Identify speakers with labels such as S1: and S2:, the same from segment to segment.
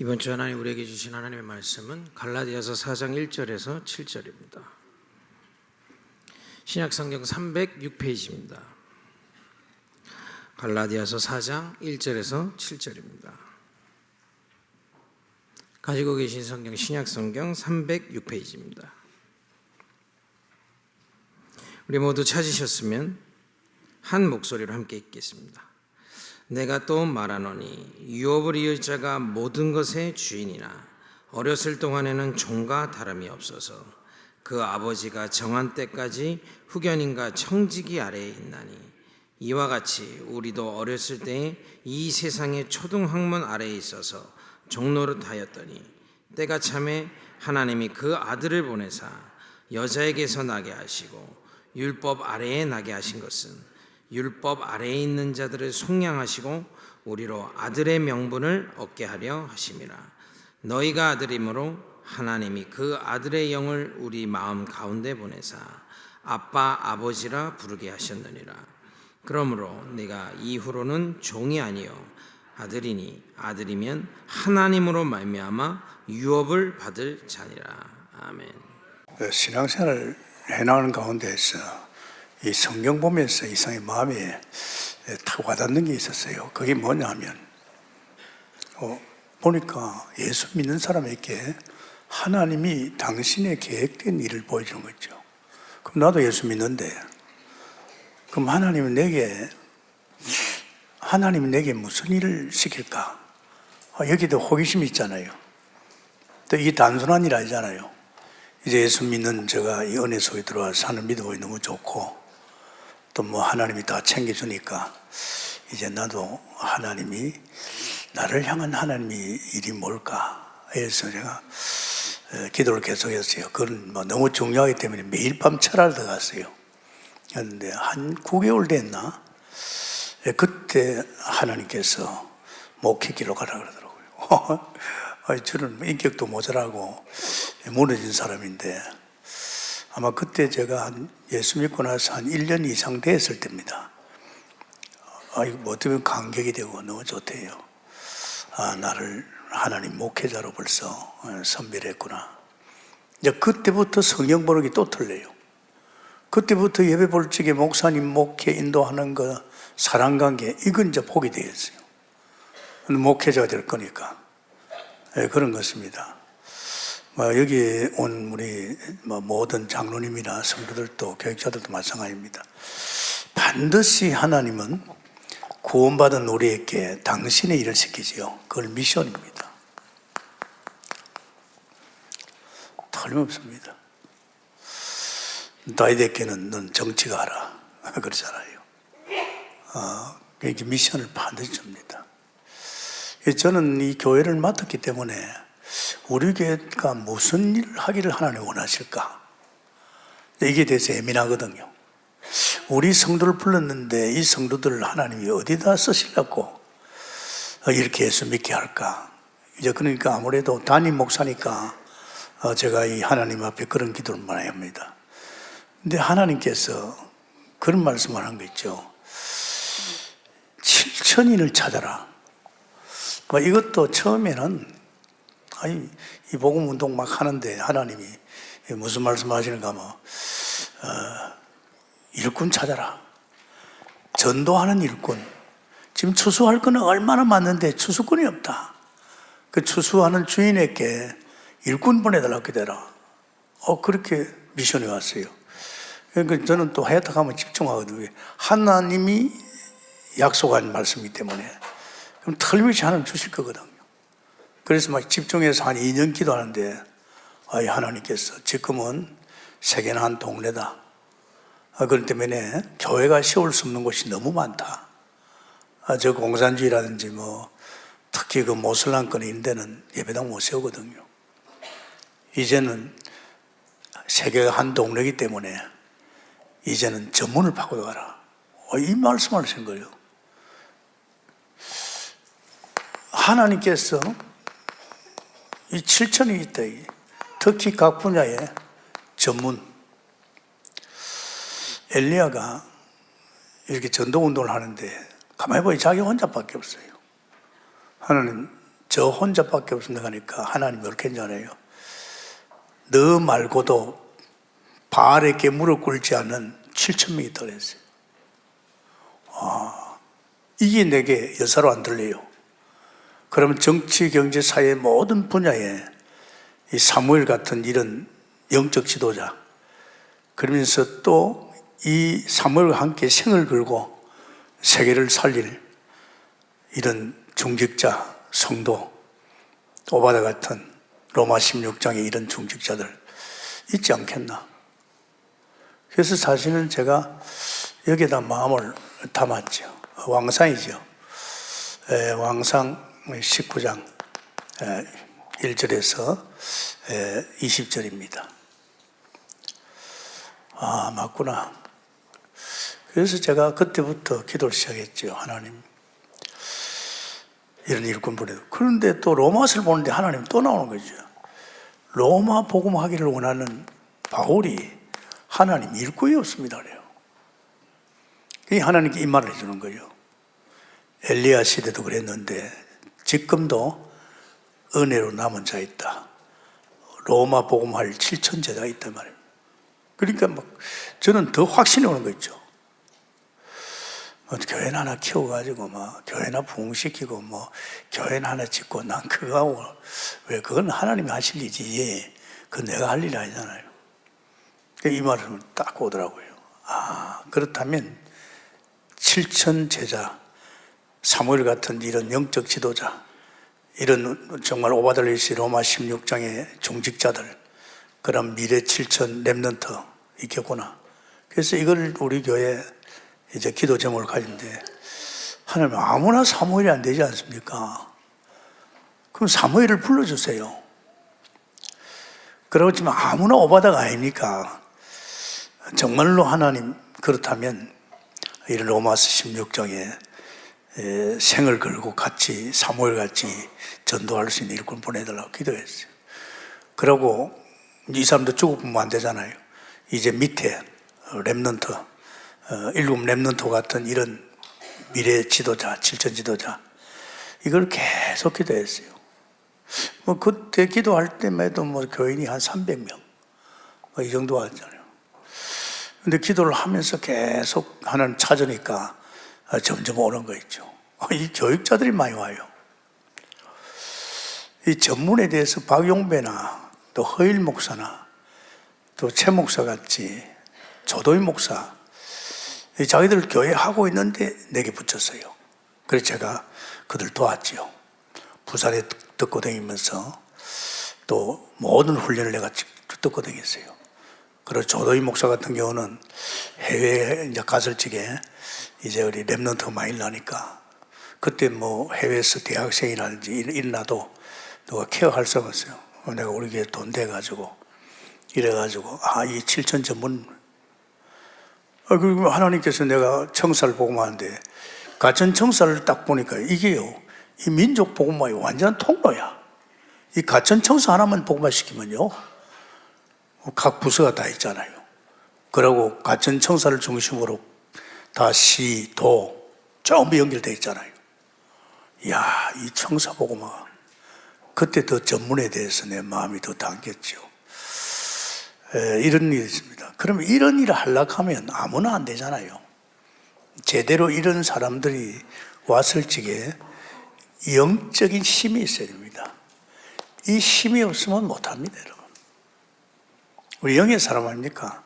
S1: 이번 주 하나님 우리에게 주신 하나님의 말씀은 갈라디아서 4장 1절에서 7절입니다. 신약성경 306페이지입니다. 갈라디아서 4장 1절에서 7절입니다. 가지고 계신 성경 신약성경 306페이지입니다. 우리 모두 찾으셨으면 한 목소리로 함께 읽겠습니다. 내가 또 말하노니 유업을 이을 자가 모든 것의 주인이나 어렸을 동안에는 종과 다름이 없어서 그 아버지가 정한 때까지 후견인과 청지기 아래에 있나니 이와 같이 우리도 어렸을 때에 이 세상의 초등학문 아래에 있어서 종노릇하였더니 때가 참에 하나님이 그 아들을 보내사 여자에게서 나게 하시고 율법 아래에 나게 하신 것은 율법 아래에 있는 자들을 속량하시고 우리로 아들의 명분을 얻게 하려 하심이라. 너희가 아들이므로 하나님이 그 아들의 영을 우리 마음 가운데 보내사 아빠 아버지라 부르게 하셨느니라. 그러므로 내가 이후로는 종이 아니요 아들이니 아들이면 하나님으로 말미암아 유업을 받을 자니라. 아멘.
S2: 신앙생활을 해나가는 가운데서 이 성경 보면서 이상의 마음에 탁 와닿는 게 있었어요. 그게 뭐냐면 보니까 예수 믿는 사람에게 하나님이 당신의 계획된 일을 보여주는 거죠. 그럼 나도 예수 믿는데 그럼 하나님은 내게 무슨 일을 시킬까? 여기도 호기심이 있잖아요. 또 이게 단순한 일 아니잖아요. 이제 예수 믿는 제가 이 은혜 속에 들어와 사는 믿어보기 너무 좋고 또 뭐 하나님이 다 챙겨주니까 이제 나도 하나님이 나를 향한 하나님의 일이 뭘까 해서 제가 기도를 계속했어요. 그건 뭐 너무 중요하기 때문에 매일 밤 철학을 들어갔어요. 그런데 한 9개월 됐나? 그때 하나님께서 목회기로 가라 그러더라고요. 저는 인격도 모자라고 무너진 사람인데 아마 그때 제가 예수 믿고 나서 한 1년 이상 됐을 때입니다. 뭐 어떻게 보면 감격이 되고 너무 좋대요. 나를 하나님 목회자로 벌써 선별했구나. 이제 그때부터 성경 보는 게 또 틀려요. 그때부터 예배 볼 적에 목사님 목회 인도하는 거 사랑관계 이건 이제 포기 되겠어요. 목회자가 될 거니까. 그런 것입니다. 여기 온 우리 모든 장로님이나 성도들도 교육자들도 마찬가지입니다. 반드시 하나님은 구원받은 우리에게 당신의 일을 시키지요. 그걸 미션입니다. 틀림없습니다. 다윗에게는 넌 정치가 하라 그러잖아요. 그러니까 미션을 반드시 줍니다. 저는 이 교회를 맡았기 때문에 우리 교회가 무슨 일을 하기를 하나님 원하실까? 이게 대해서 예민하거든요. 우리 성도를 불렀는데 이 성도들을 하나님이 어디다 쓰시려고 이렇게 예수 믿게 할까? 이제 그러니까 아무래도 담임 목사니까 제가 이 하나님 앞에 그런 기도를 많이 합니다. 근데 하나님께서 그런 말씀을 한 거 있죠. 7천인을 찾아라. 이것도 처음에는 이 복음 운동 막 하는데 하나님이 무슨 말씀 하시는가 일꾼 찾아라. 전도하는 일꾼. 지금 추수할 거는 얼마나 많은데 추수꾼이 없다. 그 추수하는 주인에게 일꾼 보내달라고 기대라. 그렇게 미션이 왔어요. 그러니까 저는 또 하였다 하면 집중하거든요. 하나님이 약속한 말씀이기 때문에 그럼 틀림없이 하나님 주실 거거든요. 그래서 막 집중해서 한 2년 기도하는데 하나님께서 지금은 세계는 한 동네다. 그렇기 때문에 교회가 세울 수 없는 곳이 너무 많다. 저 공산주의라든지 특히 그 모슬람권 있는 데는 예배당 못 세우거든요. 이제는 세계가 한 동네이기 때문에 이제는 전문을 파고가라. 이 말씀을 하신 거예요. 하나님께서 이 7천이 있다. 특히 각 분야의 전문. 엘리야가 이렇게 전도운동을 하는데 가만히 보니 자기 혼자밖에 없어요. 하나님 저 혼자밖에 없습니다 하니까 하나님 이렇게 했잖아요. 너 말고도 바알에게 무릎 꿇지 않는 7,000명이 있다고 그랬어요. 이게 내게 여사로 안 들려요. 그러면 정치, 경제, 사회 모든 분야에 이 사무엘 같은 이런 영적 지도자, 그러면서 또 이 사무엘과 함께 생을 걸고 세계를 살릴 이런 중직자, 성도, 오바다 같은 로마 16장의 이런 중직자들 있지 않겠나. 그래서 사실은 제가 여기에다 마음을 담았죠. 왕상이죠. 왕상 19장 1절에서 20절입니다. 아, 맞구나. 그래서 제가 그때부터 기도를 시작했죠. 하나님, 이런 일꾼 보내도. 그런데 또 로마서를 보는데 하나님 또 나오는 거죠. 로마 복음하기를 원하는 바울이 하나님 일꾼이 없습니다 그래요. 이 하나님께 이 말을 해주는 거예요. 엘리야 시대도 그랬는데 지금도 은혜로 남은 자 있다. 로마 복음할 7천 제자가 있단 말이에요. 그러니까 막 저는 더 확신이 오는 거 있죠. 교회 하나 키워가지고 막 교회 하나 부흥시키고 뭐 교회 하나 짓고 난 그거 하고 왜 그건 하나님이 하실 일이지 그건 내가 할 일이 아니잖아요. 이 말을 딱 오더라고요. 아, 그렇다면 7천 제자, 사무엘 같은 이런 영적 지도자, 이런 정말 오바달리시 로마 16장의 중직자들, 그런 미래 7천 렘넌트 있겠구나. 그래서 이걸 우리 교회 이제 기도 제목을 가진데, 하나님 아무나 사무엘이 안 되지 않습니까? 그럼 사무엘을 불러주세요. 그렇지만 아무나 오바다가 아닙니까? 정말로 하나님 그렇다면 이 로마서 16장에 생을 걸고 같이 사무엘 같이 전도할 수 있는 일꾼 보내달라고 기도했어요. 그러고 이 사람도 죽어보면 안 되잖아요. 이제 밑에 렘넌트, 일곱 렘넌트 같은 이런 미래 지도자, 7천 지도자, 이걸 계속 기도했어요. 뭐 그때 기도할 때마다 뭐 교인이 한 300명 이 정도 왔잖아요. 근데 기도를 하면서 계속 하나님 찾으니까 점점 오는 거 있죠. 이 교육자들이 많이 와요. 이 전문에 대해서 박용배나 또 허일 목사나 또 최 목사 같이 조도희 목사, 자기들 교회 하고 있는데 내게 붙였어요. 그래서 제가 그들 도왔지요. 부산에 듣고 다니면서 또 모든 훈련을 내가 듣고 다녔어요. 그리고 조도희 목사 같은 경우는 해외에 이제 갔을 적에 이제 우리 랩런트 많이 나니까 그때 뭐 해외에서 대학생이라든지 일어나도 누가 케어할 수가 없어요. 내가 우리 교회 돈 대가지고 이래가지고 이 7천 전문 그리고 하나님께서 내가 청사를 복음하는데 가천 청사를 딱 보니까 이게요, 이 민족 복음화의 완전 통로야. 이 가천 청사 하나만 복음화 시키면요 각 부서가 다 있잖아요. 그리고 가천 청사를 중심으로 다 시, 도 전부 연결되어 있잖아요. 이야, 이 청사 복음화 그때 더 전문에 대해서 내 마음이 더 당겼죠. 이런 일이 있습니다. 그러면 이런 일을 하려고 하면 아무나 안 되잖아요. 제대로 이런 사람들이 왔을 적에 영적인 힘이 있어야 됩니다. 이 힘이 없으면 못합니다, 여러분. 우리 영의 사람 아닙니까?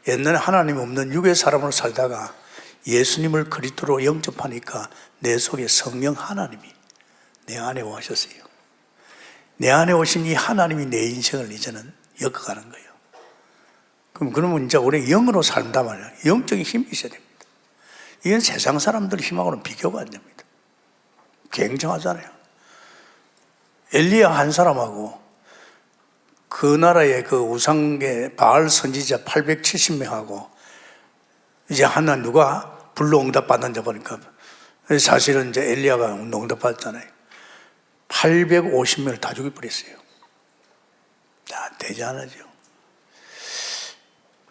S2: 옛날에 하나님 없는 육의 사람으로 살다가 예수님을 그리스도로 영접하니까 내 속에 성령 하나님이 내 안에 오셨어요. 내 안에 오신 이 하나님이 내 인생을 이제는 엮어가는 거예요. 그러면 이제 우리 영으로 산단 말이에요. 영적인 힘이 있어야 됩니다. 이건 세상 사람들 힘하고는 비교가 안 됩니다. 굉장하잖아요. 엘리야 한 사람하고 그 나라의 그 우상의 바알 선지자 870명하고 이제 하나 누가 불로 응답받는 자 보니까 사실은 이제 엘리야가 응답받았잖아요. 850명을 다 죽여버렸어요. 대단하죠.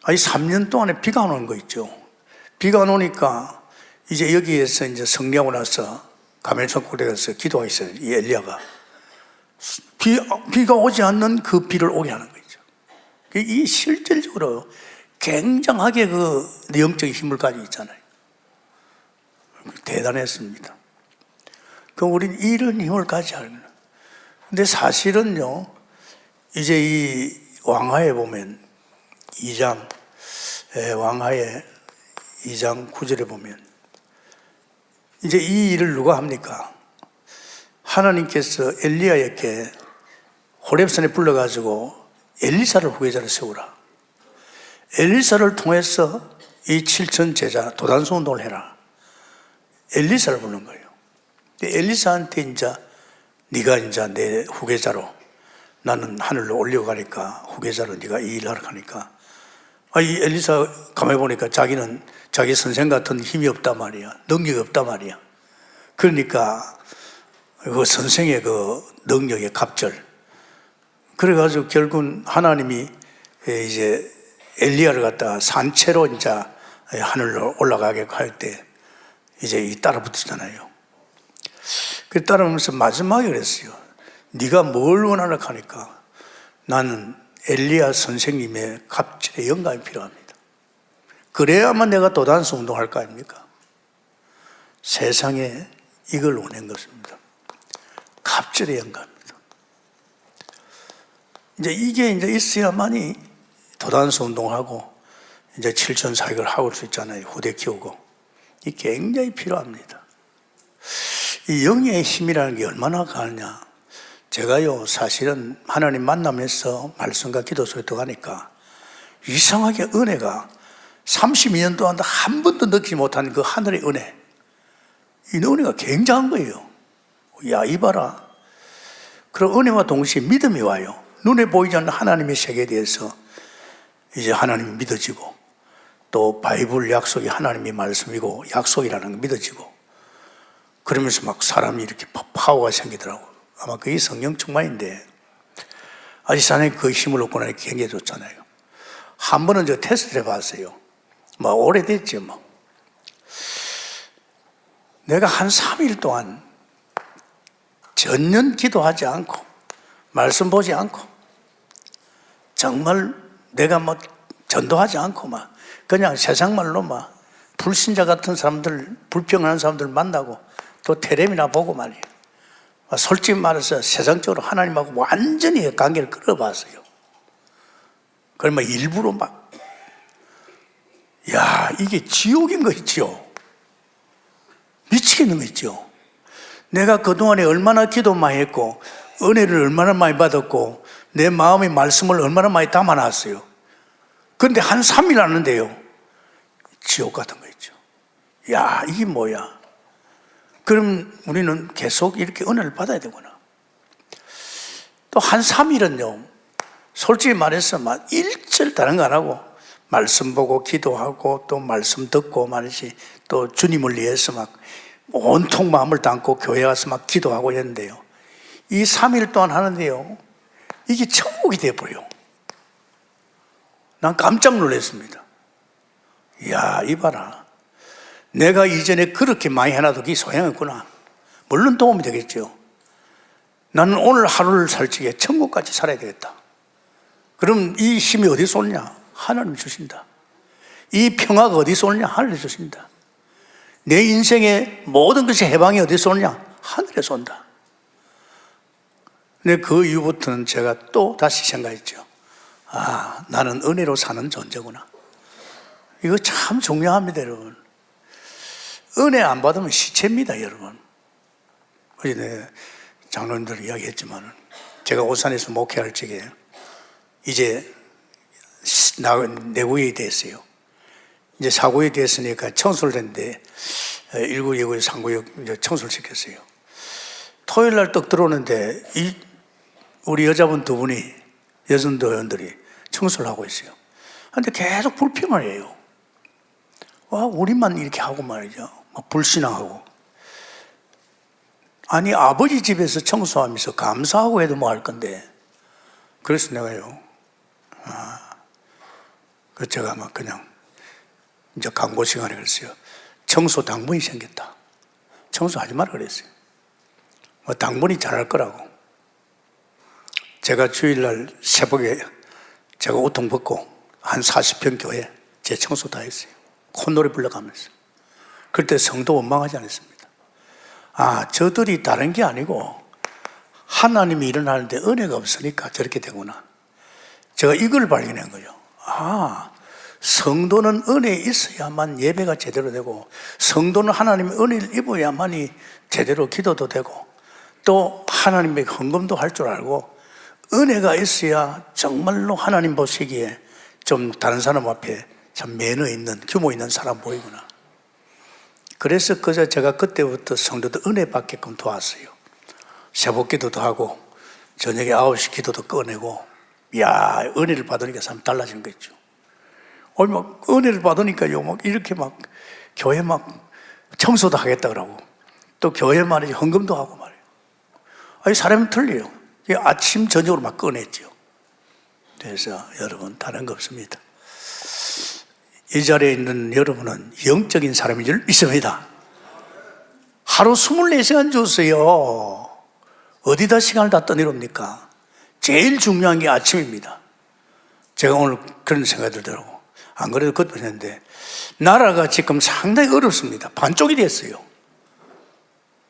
S2: 3년 동안에 비가 안 오는 거 있죠. 비가 안 오니까 이제 여기에서 이제 성리하고 나서 가멜산 꼭대기 가서 기도가 있어요. 이 엘리야가. 비가 오지 않는 그 비를 오게 하는 거죠. 이 실질적으로 굉장하게 그 영적인 힘을 가지고 있잖아요. 대단했습니다. 그럼 우리는 이런 힘을 가져야 하는 거예요. 근데 사실은요, 이제 이 왕하에 보면 2장, 왕하에 2장 9절에 보면 이제 이 일을 누가 합니까? 하나님께서 엘리야에게 호렙산에 불러가지고 엘리사를 후계자로 세우라. 엘리사를 통해서 이 7천 제자 도단수 운동을 해라. 엘리사를 부른 거예요. 엘리사한테 이제 네가 이제 내 후계자로, 나는 하늘로 올려가니까 후계자로 네가 이 일을 하러 가니까, 이 엘리사 가만히 보니까 자기는 자기 선생 같은 힘이 없단 말이야. 능력이 없단 말이야. 그러니까 그 선생의 그 능력의 갑절. 그래가지고 결국은 하나님이 이제 엘리야를 갖다가 산채로 이제 하늘로 올라가게 할 때 이제 이 따라 붙었잖아요. 그 따라오면서 마지막에 그랬어요. 네가 뭘 원하나 하니까 나는 엘리야 선생님의 갑절의 영감이 필요합니다. 그래야만 내가 도단수 운동할 거 아닙니까? 세상에 이걸 원한 것입니다. 갑절의 영감입니다. 이제 이게 이제 있어야만이 도단수 운동하고 이제 7천 사역을 하고 수 있잖아요. 후대 키우고. 이 굉장히 필요합니다. 이 영의 힘이라는 게 얼마나 강하냐. 제가요, 사실은 하나님 만나면서 말씀과 기도 속에 들어가니까 이상하게 은혜가 32년 동안 한 번도 느끼지 못한 그 하늘의 은혜, 이 은혜가 굉장한 거예요. 야, 이봐라. 그런 은혜와 동시에 믿음이 와요. 눈에 보이지 않는 하나님의 세계에 대해서 이제 하나님이 믿어지고, 또 바이블 약속이 하나님의 말씀이고 약속이라는 게 믿어지고, 그러면서 막 사람이 이렇게 파워가 생기더라고요. 아마 그게 성령 충만인데, 아지사님 그 힘을 얻고 나니 굉장히 좋잖아요. 한 번은 저 테스트를 해봤어요. 뭐 오래됐죠 뭐. 내가 한 3일 동안 전년 기도하지 않고 말씀 보지 않고 정말 내가 뭐 전도하지 않고 막 그냥 세상 말로 막 불신자 같은 사람들, 불평하는 사람들 만나고 또 텔레비나 보고 말이에요. 솔직히 말해서 세상적으로 하나님하고 완전히 관계를 끌어봤어요. 그러면 일부러 막, 야, 이게 지옥인 거 있죠. 미치겠는 거 있죠. 내가 그동안에 얼마나 기도 많이 했고 은혜를 얼마나 많이 받았고 내 마음의 말씀을 얼마나 많이 담아놨어요. 그런데 한 3일 하는데요, 지옥 같은 거 있죠. 야, 이게 뭐야. 그럼 우리는 계속 이렇게 은혜를 받아야 되구나. 또 한 3일은요, 솔직히 말해서 막 일절 다른 거 안 하고 말씀 보고 기도하고 또 말씀 듣고 말이지, 또 주님을 위해서 막 온통 마음을 담고 교회 와서 막 기도하고 했는데요, 이 3일 동안 하는데요, 이게 천국이 돼버려요. 난 깜짝 놀랐습니다. 이야, 이봐라. 내가 이전에 그렇게 많이 해놔도 그게 소용없구나. 물론 도움이 되겠죠. 나는 오늘 하루를 살 적에 천국까지 살아야 되겠다. 그럼 이 힘이 어디서 오냐? 하나님이 주신다. 이 평화가 어디서 오냐? 하늘에서 주신다. 내 인생의 모든 것이 해방이 어디서 오냐? 하늘에서 온다. 근데 그 이후부터는 제가 또 다시 생각했죠. 아, 나는 은혜로 사는 존재구나. 이거 참 중요합니다, 여러분. 은혜 안 받으면 시체입니다, 여러분. 어제 장로님들 이야기했지만, 제가 오산에서 목회할 적에 이제 내구에 됐어요. 이제 사구에 됐으니까 청소를 했는데 1구, 2구, 3구역 이제 청소를 시켰어요. 토요일 날 떡 들어오는데 우리 여자분 두 분이, 여전도원들이 청소를 하고 있어요. 그런데 계속 불평을 해요. 와, 우리만 이렇게 하고 말이죠. 막 불신앙하고. 아니, 아버지 집에서 청소하면서 감사하고 해도 뭐 할 건데. 그래서 내가요, 그 제가 막 그냥 이제 광고 시간에 그랬어요. 청소 당번이 생겼다. 청소하지 말라 그랬어요. 뭐 당번이 잘할 거라고. 제가 주일날 새벽에 제가 옷통 벗고 한 40평 교회 재청소 다 했어요. 콧노래 불러가면서. 그때 성도 원망하지 않았습니다. 아, 저들이 다른 게 아니고 하나님이 일어나는데 은혜가 없으니까 저렇게 되구나. 제가 이걸 발견한 거예요. 아, 성도는 은혜에 있어야만 예배가 제대로 되고, 성도는 하나님의 은혜를 입어야만이 제대로 기도도 되고, 또 하나님의 헌금도 할 줄 알고, 은혜가 있어야 정말로 하나님 보시기에 좀 다른 사람 앞에 참 매너 있는, 규모 있는 사람 보이구나. 그래서 그저 제가 그때부터 성도들 은혜 받게끔 도왔어요. 새벽 기도도 하고 저녁에 9시 기도도 꺼내고, 이야, 은혜를 받으니까 사람 달라지는 거 있죠. 막 은혜를 받으니까요, 막 이렇게 막 교회 막 청소도 하겠다 그러고, 또 교회 말이지 헌금도 하고 말이에요. 아니, 사람이 틀려요. 아침 저녁으로 막 꺼냈죠. 그래서 여러분, 다른 거 없습니다. 이 자리에 있는 여러분은 영적인 사람인 줄 믿습니다. 하루 24시간 줬어요. 어디다 시간을 다 떠내렵니까? 제일 중요한 게 아침입니다. 제가 오늘 그런 생각이 들더라고. 안 그래도 그것도 했는데, 나라가 지금 상당히 어렵습니다. 반쪽이 됐어요.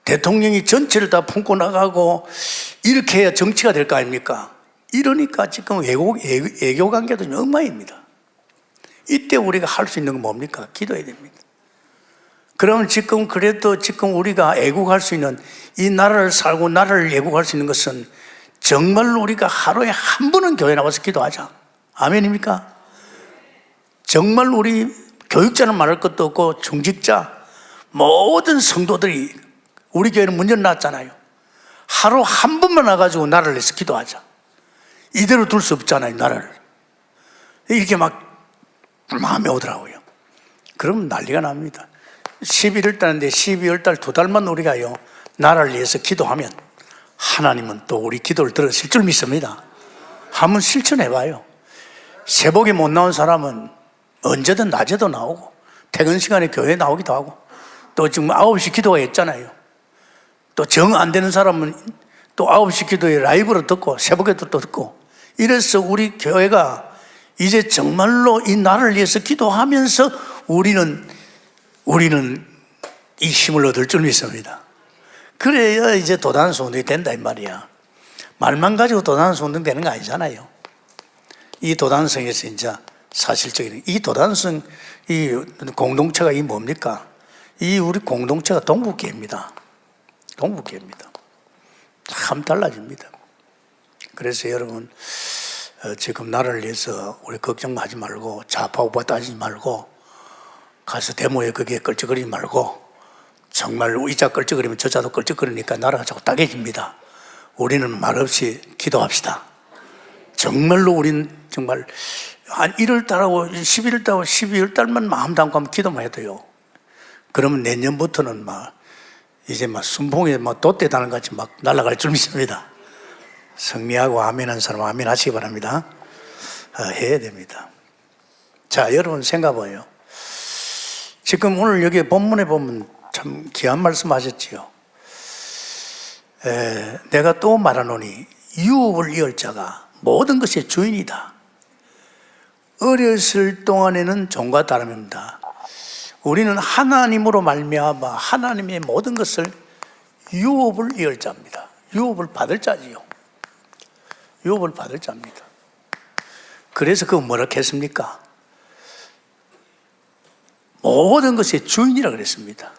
S2: 대통령이 전체를 다 품고 나가고 이렇게 해야 정치가 될 거 아닙니까? 이러니까 지금 외교 관계도 엉망입니다. 이때 우리가 할 수 있는 건 뭡니까? 기도해야 됩니다. 그러면 지금 그래도 지금 우리가 애국할 수 있는, 이 나라를 살고 나라를 애국할 수 있는 것은 정말로 우리가 하루에 한 번은 교회 나와서 기도하자. 아멘입니까? 정말 우리 교육자는 말할 것도 없고 중직자 모든 성도들이, 우리 교회는 문제 났잖아요. 하루 한 번만 나가지고 나라를 위해서 기도하자. 이대로 둘 수 없잖아요, 나라를. 이렇게 막 마음에 오더라고요. 그러면 난리가 납니다. 11월 달인데 12월 달 2달만 우리가요, 나라를 위해서 기도하면 하나님은 또 우리 기도를 들으실 줄 믿습니다. 한번 실천해봐요. 새벽에 못 나온 사람은 언제든 낮에도 나오고, 퇴근 시간에 교회에 나오기도 하고, 또 지금 9시 기도가 있잖아요. 또 정 안 되는 사람은 또 9시 기도에 라이브로 듣고 새벽에도 또 듣고, 이래서 우리 교회가 이제 정말로 이 나라를 위해서 기도하면서 우리는 이 힘을 얻을 줄 믿습니다. 그래야 이제 도단소운동이 된다 이 말이야. 말만 가지고 도단소운동 되는 거 아니잖아요. 이 도단성에서 이제 사실적인 이 도단성, 이 공동체가 이 뭡니까? 이 우리 공동체가 동북계입니다. 동북계입니다. 참 달라집니다. 그래서 여러분, 지금 나라를 위해서 우리 걱정하지 말고, 좌파 우파 따지지 말고, 가서 데모에 거기에 끌적거리지 말고, 정말 이자 끌적거리면 저자도 끌적거리니까 나라가 자꾸 따개집니다. 우리는 말없이 기도합시다. 정말로 우린 정말 한 1월 달하고 11월 달하고 12월 달만 마음 담고 하면 기도만 해도요, 그러면 내년부터는 이제 순봉에 돛대 다는 같이 날아갈 줄 믿습니다. 승리하고 아멘한 사람 아멘 하시기 바랍니다. 해야 됩니다. 자, 여러분 생각해봐요. 지금 오늘 여기 본문에 보면 참 귀한 말씀 하셨지요. 내가 또 말하노니 유업을 이을 자가 모든 것의 주인이다. 어렸을 동안에는 종과 다름입니다. 우리는 하나님으로 말미암아 하나님의 모든 것을 유업을 이을 자입니다. 유업을 받을 자지요. 유업을 받을 자입니다. 그래서 그거 뭐라 했습니까? 모든 것의 주인이라 그랬습니다.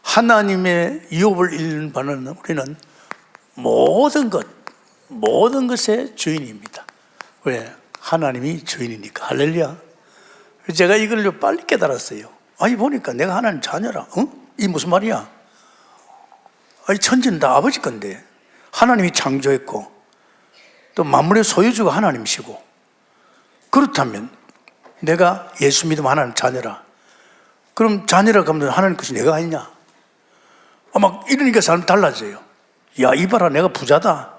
S2: 하나님의 유업을 잃는 바는 우리는 모든 것의 주인입니다. 왜? 하나님이 주인이니까. 할렐루야. 제가 이걸 빨리 깨달았어요. 아니 보니까 내가 하나님 자녀라. 이 무슨 말이야? 아니 천지는 다 아버지 건데, 하나님이 창조했고 또 만물의 소유주가 하나님이시고, 그렇다면 내가 예수 믿으면 하나님 자녀라. 그럼 자녀라고 하면 하나님 것이 내가 아니냐? 막 이러니까 사람 달라져요. 야, 이봐라, 내가 부자다.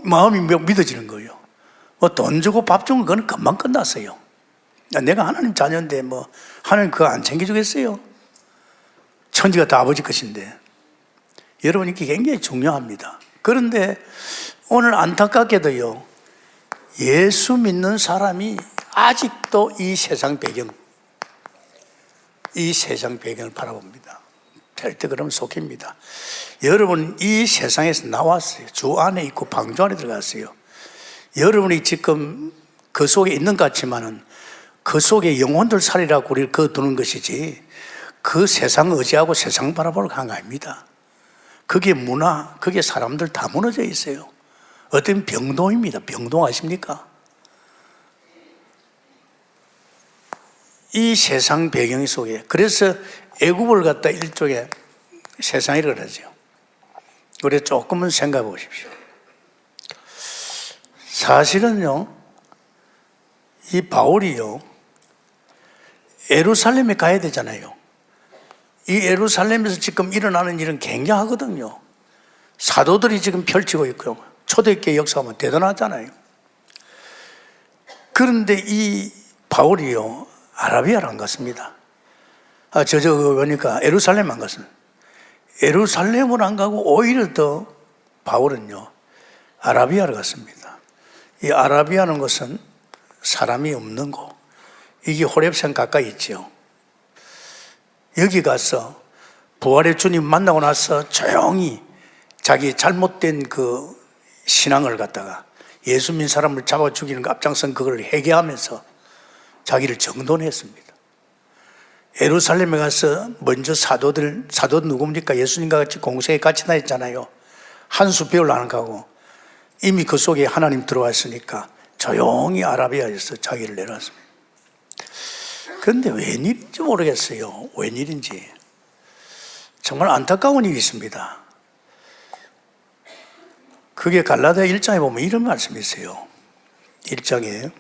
S2: 마음이 믿어지는 거예요. 돈 주고 밥 주는 건 금방 끝났어요. 내가 하나님 자녀인데 하나님 그거 안 챙겨주겠어요? 천지가 다 아버지 것인데. 여러분, 이게 굉장히 중요합니다. 그런데 오늘 안타깝게도요, 예수 믿는 사람이 아직도 이 세상 배경을 바라봅니다. 절대 그러면 속입니다. 여러분, 이 세상에서 나왔어요. 주 안에 있고 방주 안에 들어갔어요. 여러분이 지금 그 속에 있는 것 같지만은 그 속에 영혼들 살이라고 우리를 거두는 것이지, 그 세상 의지하고 세상 바라보러 간 거 아닙니다. 그게 문화, 그게 사람들 다 무너져 있어요. 어떤 병동입니다. 병동 아십니까? 이 세상 배경 속에, 그래서 애굽을 갖다 일종의 세상이라고 그러죠. 우리 조금은 생각해 보십시오. 사실은요, 이 바울이요, 예루살렘에 가야 되잖아요. 이 예루살렘에서 지금 일어나는 일은 굉장하거든요. 사도들이 지금 펼치고 있고요. 초대교회 역사하면 대단하잖아요. 그런데 이 바울이요, 아라비아를 안 갔습니다. 그러니까 예루살렘 안 갔습니다. 예루살렘을 안 가고 오히려 더 바울은요, 아라비아를 갔습니다. 이 아라비아는 것은 사람이 없는 곳, 이게 호렙산 가까이 있죠. 여기 가서 부활의 주님 만나고 나서 조용히 자기 잘못된 그 신앙을 갖다가 예수 믿는 사람을 잡아 죽이는 그 앞장선 그걸 회개하면서 자기를 정돈했습니다. 예루살렘에 가서 먼저 사도 누굽니까? 예수님과 같이 공생에 같이 다녔잖아요. 한 수 배우려는 거고, 이미 그 속에 하나님 들어왔으니까 조용히 아라비아에서 자기를 내놨습니다. 그런데 웬일인지 모르겠어요. 웬일인지. 정말 안타까운 일이 있습니다. 그게 갈라디아 1장에 보면 이런 말씀이 있어요. 1장에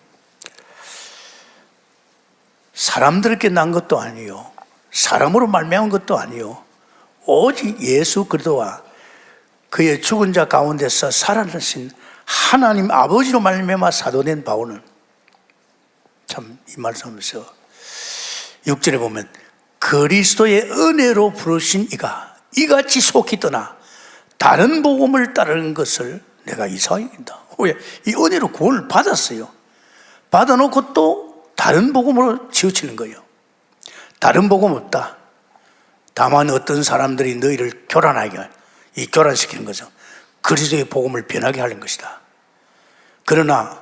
S2: 사람들에게 난 것도 아니요, 사람으로 말미암은 것도 아니요, 오직 예수 그리스도와 그의 죽은 자 가운데서 살아나신 하나님 아버지로 말미암아 사도된 바울은, 참 이 말씀하면서 6절에 보면 그리스도의 은혜로 부르신 이가 이같이 속히 떠나 다른 복음을 따르는 것을 내가 이상히 여긴다. 왜? 이 은혜로 구원을 받았어요. 받아놓고 또 다른 복음으로 치우치는 거예요. 다른 복음 없다. 다만 어떤 사람들이 너희를 교란시키는 거죠. 그리스도의 복음을 변하게 하는 것이다. 그러나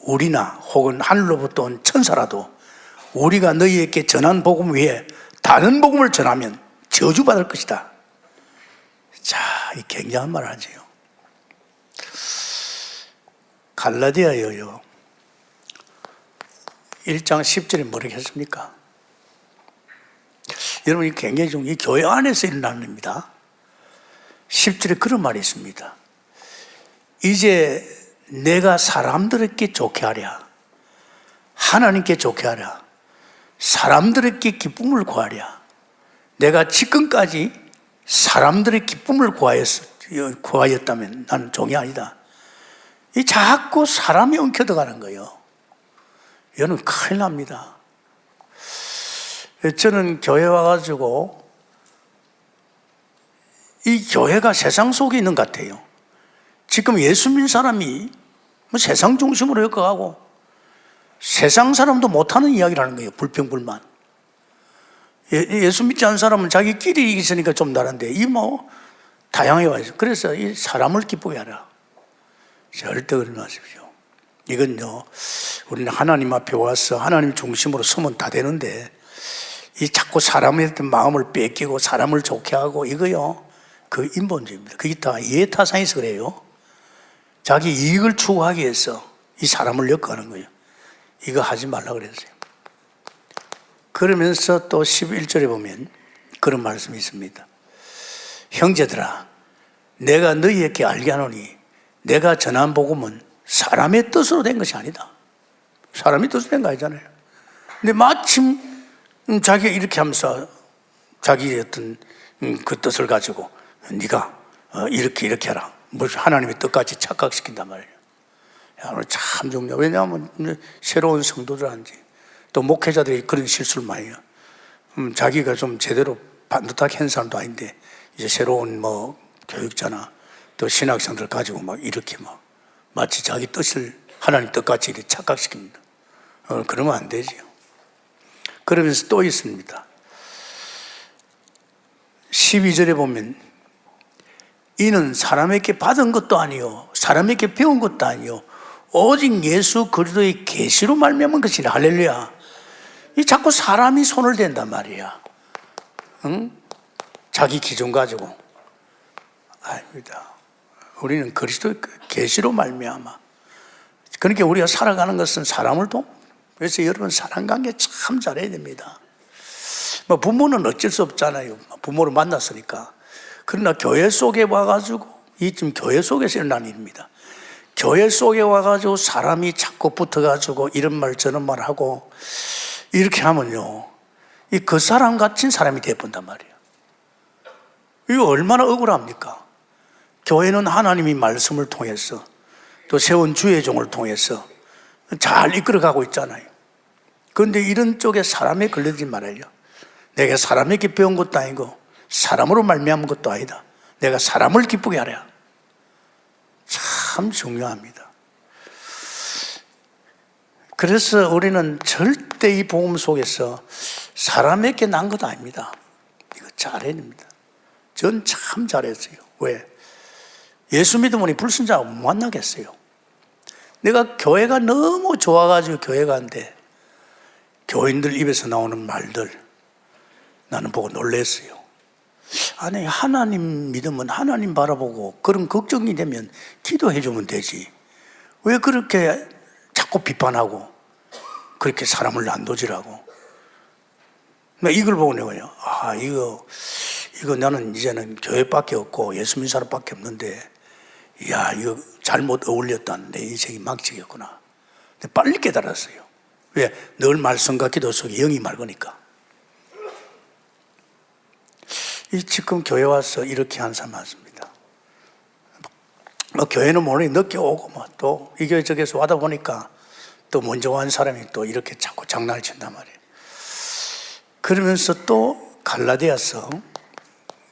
S2: 우리나 혹은 하늘로부터 온 천사라도 우리가 너희에게 전한 복음 외에 다른 복음을 전하면 저주받을 것이다. 자, 이 굉장한 말을 하지요. 갈라디아여요, 1장 10절에 뭐라고 했습니까? 여러분, 이 굉장히 이 교회 안에서 일어나는 일입니다. 10절에 그런 말이 있습니다. 이제 내가 사람들에게 좋게 하랴, 하나님께 좋게 하랴, 사람들에게 기쁨을 구하랴. 내가 지금까지 사람들의 기쁨을 구하였다면 나는 종이 아니다. 이 자꾸 사람이 엉켜들어가는 거예요. 이거는 큰일 납니다. 저는 교회 와가지고 이 교회가 세상 속에 있는 것 같아요. 지금 예수 믿는 사람이 뭐 세상 중심으로 엮어가고 세상 사람도 못하는 이야기를 하는 거예요. 불평불만. 예수 믿지 않은 사람은 자기끼리 있으니까 좀 다른데 이 뭐 다양하게 와있어요. 그래서 이 사람을 기쁘게 하라. 절대 그러지 마십시오. 이건요, 우리는 하나님 앞에 와서 하나님 중심으로 서면 다 되는데 이 자꾸 사람에 대한 마음을 뺏기고 사람을 좋게 하고 이거요, 그 인본주의입니다. 그게 다 이해타산에서 그래요. 자기 이익을 추구하기 위해서 이 사람을 엮어가는 거예요. 이거 하지 말라고 그랬어요. 그러면서 또 11절에 보면 그런 말씀이 있습니다. 형제들아, 내가 너희에게 알게 하노니 내가 전한 복음은 사람의 뜻으로 된 것이 아니다. 사람이 뜻으로 된 거 아니잖아요. 근데 마침 자기가 이렇게 하면서 자기의 어떤 그 뜻을 가지고 네가 이렇게 하라. 하나님의 뜻까지 착각시킨단 말이에요. 오늘 참 중요해요. 왜냐하면 새로운 성도들한테 또 목회자들이 그런 실수를 많이 해요. 자기가 좀 제대로 반듯하게 한 사람도 아닌데 이제 새로운 뭐 교육자나 또 신학생들 가지고 막 이렇게 막 마치 자기 뜻을 하나님 뜻같이 이렇게 착각시킵니다. 그러면 안 되지요. 그러면서 또 있습니다. 12절에 보면 이는 사람에게 받은 것도 아니요 사람에게 배운 것도 아니요 오직 예수 그리스도의 계시로 말미암은 것이라. 할렐루야. 이 자꾸 사람이 손을 댄단 말이야. 응? 자기 기준 가지고. 아닙니다. 우리는 그리스도의 계시로 말미암아. 그러니까 우리가 살아가는 것은 사람을 통. 그래서 여러분 사람관계 참 잘해야 됩니다. 뭐 부모는 어쩔 수 없잖아요. 부모를 만났으니까. 그러나 교회 속에 와가지고 이 지금 교회 속에서 일어난 일입니다. 교회 속에 와가지고 사람이 자꾸 붙어가지고 이런 말 저런 말 하고 이렇게 하면요, 이 그 사람 같은 사람이 돼본단 말이에요. 이거 얼마나 억울합니까? 교회는 하나님이 말씀을 통해서 또 세운 주의 종을 통해서 잘 이끌어가고 있잖아요. 그런데 이런 쪽에 사람에 걸리지 말아요. 내가 사람에게 배운 것도 아니고 사람으로 말미암은 것도 아니다. 내가 사람을 기쁘게 하라. 참 중요합니다. 그래서 우리는 절대 이 복음 속에서 사람에게 난 것 아닙니다. 이거 잘해야 됩니다. 전 참 잘했어요. 왜? 예수 믿으면 불순자 못 만나겠어요. 내가 교회가 너무 좋아가지고 교회 가는데 교인들 입에서 나오는 말들 나는 보고 놀랐어요. 아니, 하나님 믿으면 하나님 바라보고 그런 걱정이 되면 기도해 주면 되지. 왜 그렇게 자꾸 비판하고 그렇게 사람을 난도질하고. 이걸 보고 내가 이거 나는 이제는 교회밖에 없고 예수 믿는 사람밖에 없는데 이야, 이거 잘못 어울렸다. 내 인생이 망치겠구나. 근데 빨리 깨달았어요. 왜? 늘 말씀과 기도 속에 영이 맑으니까. 이 지금 교회 와서 이렇게 한 사람 많습니다. 교회는 모르니 늦게 오고 또 이 교회 저기서 와다 보니까 또 먼저 온 사람이 또 이렇게 자꾸 장난을 친단 말이에요. 그러면서 또 갈라디아서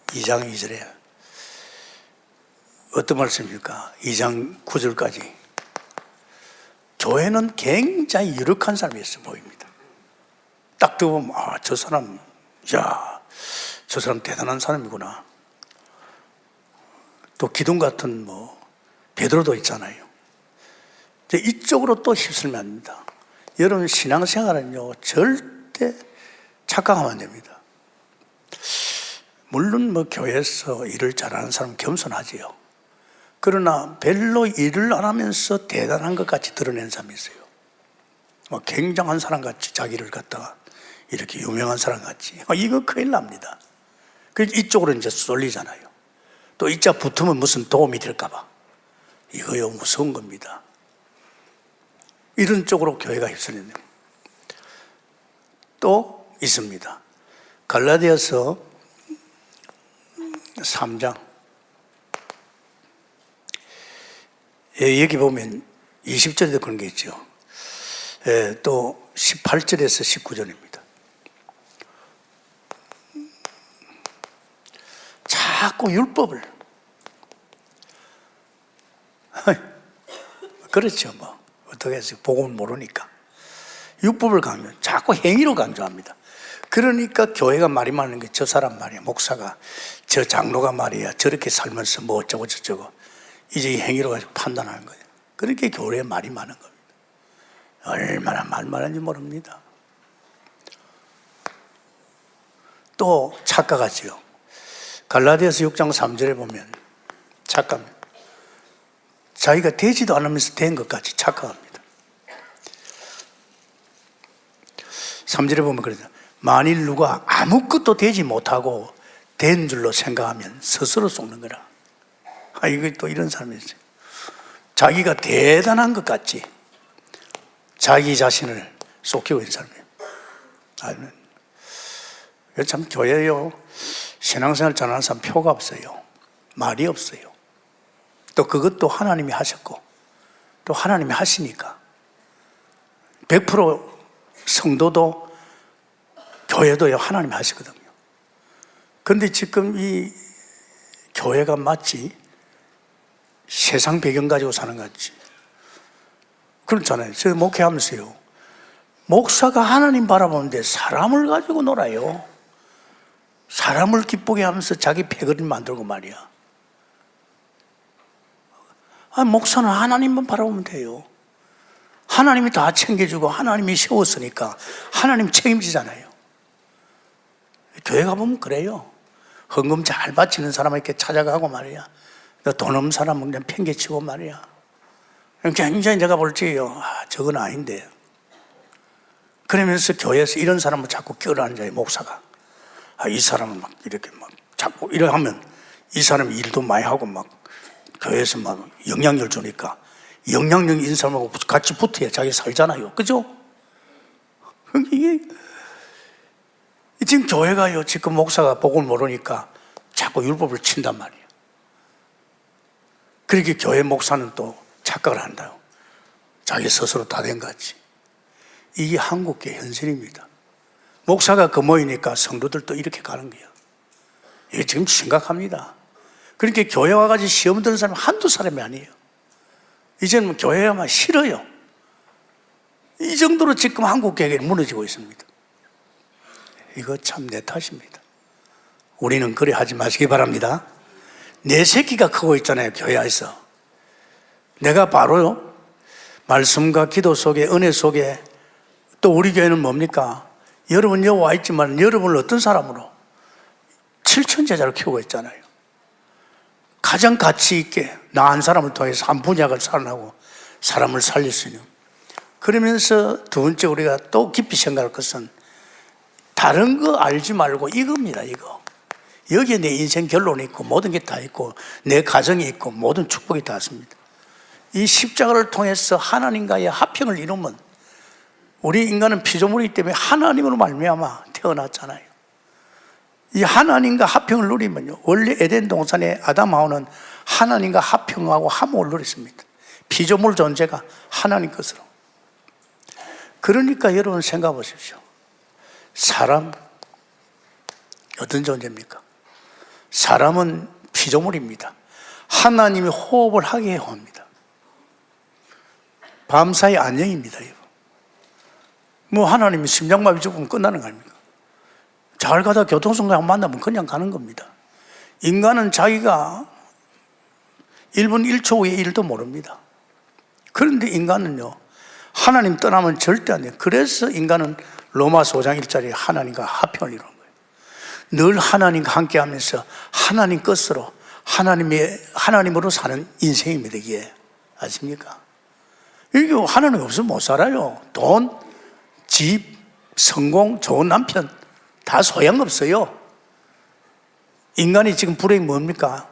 S2: 2장 2절에 어떤 말씀입니까? 2장 9절까지 교회는 굉장히 유력한 사람이었어 보입니다. 딱 들어보면 저 사람 대단한 사람이구나. 또 기둥 같은 베드로도 있잖아요. 이쪽으로 또 휩쓸면 안 됩니다. 여러분 신앙생활은요 절대 착각하면 안 됩니다. 물론 교회에서 일을 잘하는 사람은 겸손하지요. 그러나 별로 일을 안 하면서 대단한 것 같이 드러내는 사람이 있어요. 굉장한 사람 같이 자기를 갖다가 이렇게 유명한 사람 같이. 이거 큰일 납니다. 그래서 이쪽으로 이제 쏠리잖아요. 또 이자 붙으면 무슨 도움이 될까봐. 이거요 무서운 겁니다. 이런 쪽으로 교회가 휩쓸리는. 또 있습니다. 갈라디아서 3장. 여기 보면 20절에도 그런 게 있죠. 또 18절에서 19절입니다. 자꾸 율법을 그렇죠. 어떻게 해서 복음을 모르니까 율법을 강조, 자꾸 행위로 강조합니다. 그러니까 교회가 말이 많은 게 저 사람 말이야, 목사가 저 장로가 말이야 저렇게 살면서 어쩌고 저쩌고 이제 이 행위로 가지고 판단하는 거예요. 그렇게 교회에 말이 많은 겁니다. 얼마나 말 많은지 모릅니다. 또 착각하지요. 갈라디아서 6장 3절에 보면 착각합니다. 자기가 되지도 않으면서 된 것 같이 착각합니다. 3절에 보면 그러죠. 만일 누가 아무것도 되지 못하고 된 줄로 생각하면 스스로 속는 거라. 이거 또 이런 사람이 있어요. 자기가 대단한 것 같이 자기 자신을 속이고 있는 사람이에요. 참 교회요 신앙생활 잘하는 사람 표가 없어요. 말이 없어요. 또 그것도 하나님이 하셨고 또 하나님이 하시니까 100% 성도도 교회도요 하나님이 하시거든요. 그런데 지금 이 교회가 마치 세상 배경 가지고 사는 것 같지. 그렇잖아요. 제가 목회하면서요, 목사가 하나님 바라보는데 사람을 가지고 놀아요. 사람을 기쁘게 하면서 자기 패거리 만들고 말이야. 목사는 하나님만 바라보면 돼요. 하나님이 다 챙겨주고 하나님이 세웠으니까 하나님 책임지잖아요. 교회 가보면 그래요. 헌금 잘 바치는 사람 이렇게 찾아가고 말이야. 돈 없는 사람은 그냥 팽개치고 말이야. 굉장히 내가 볼 적에요, 저건 아닌데. 그러면서 교회에서 이런 사람을 자꾸 껴안아요, 목사가. 이 사람은 막 이렇게 막 자꾸 이래 하면 이 사람이 일도 많이 하고 막 교회에서 막 영향력 주니까 영향력 있는 사람하고 같이 붙어야 자기 살잖아요. 그죠? 이게 지금 교회가요, 지금 목사가 복을 모르니까 자꾸 율법을 친단 말이에요. 그렇게 교회 목사는 또 착각을 한다요. 자기 스스로 다 된 것 같이. 이게 한국교회 현실입니다. 목사가 금모이니까 성도들도 이렇게 가는 거예요. 이게 지금 심각합니다. 그러니까 교회 와가지고 시험 드는 사람이 한두 사람이 아니에요. 이제는 교회야만 싫어요. 이 정도로 지금 한국교회가 무너지고 있습니다. 이거 참 내 탓입니다. 우리는 그래 하지 마시기 바랍니다. 내 새끼가 크고 있잖아요, 교회에서. 내가 바로요, 말씀과 기도 속에, 은혜 속에, 또 우리 교회는 뭡니까? 여러분 여기 와 있지만 여러분을 어떤 사람으로? 7천 제자를 키우고 있잖아요. 가장 가치 있게 나 한 사람을 통해서 한 분야가 살아나고 사람을 살릴 수 있는. 그러면서 두 번째 우리가 또 깊이 생각할 것은 다른 거 알지 말고 이겁니다. 이거. 여기에 내 인생 결론이 있고 모든 게 다 있고 내 가정이 있고 모든 축복이 다 있습니다. 이 십자가를 통해서 하나님과의 화평을 이루면, 우리 인간은 피조물이기 때문에 하나님으로 말미암아 태어났잖아요. 이 하나님과 화평을 누리면요, 원래 에덴 동산에 아담하고는 하나님과 화평하고 화목을 누렸습니다. 피조물 존재가 하나님 것으로. 그러니까 여러분 생각해 보십시오. 사람 어떤 존재입니까? 사람은 피조물입니다. 하나님이 호흡을 하게 해야 합니다. 밤사이 안녕입니다. 뭐 하나님이 심장마비 죽으면 끝나는 거 아닙니까? 잘 가다 교통사고 만나면 그냥 가는 겁니다. 인간은 자기가 1분 1초 후의 일도 모릅니다. 그런데 인간은요, 하나님 떠나면 절대 안 돼요. 그래서 인간은 로마서 5장 1절에 하나님과 화평을 이루는 거예요. 늘 하나님과 함께 하면서 하나님 것으로 하나님으로 사는 인생입니다. 이게 아십니까? 이게 하나님 없으면 못 살아요. 돈, 집, 성공, 좋은 남편 다 소용없어요. 인간이 지금 불행이 뭡니까?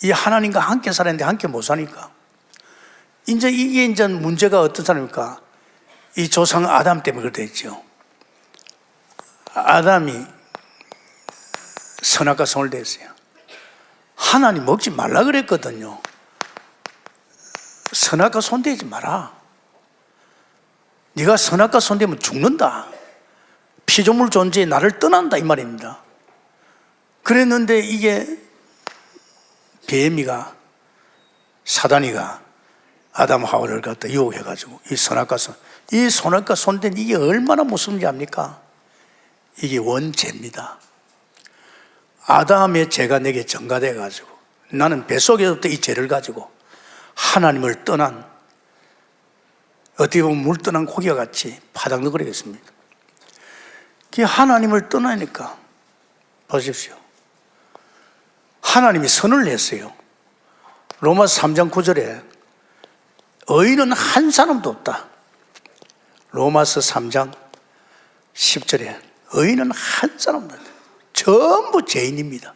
S2: 이 하나님과 함께 살았는데 함께 못 사니까. 이제 이게 이제 문제가 어떤 사람입니까? 이 조상 아담 때문에 그랬죠. 아담이 선악과 선을 대했어요. 하나님 먹지 말라 그랬거든요. 선악과 손대지 마라. 네가 선악과 손대면 죽는다. 피조물 존재에 나를 떠난다 이 말입니다. 그랬는데 이게 뱀이가, 사단이가 아담 하와를 갖다 유혹해가지고 이 선악과 손댄 이게 얼마나 무서운지 압니까? 이게 원죄입니다. 아담의 죄가 내게 전가돼가지고 나는 뱃속에서부터 이 죄를 가지고 하나님을 떠난, 어떻게 보면 물 떠난 고기와 같이 파닥너거리겠습니다. 하나님을 떠나니까 보십시오. 하나님이 선을 냈어요. 로마서 3장 9절에 의인은 한 사람도 없다. 로마서 3장 10절에 의인은 한 사람도 없다. 전부 죄인입니다.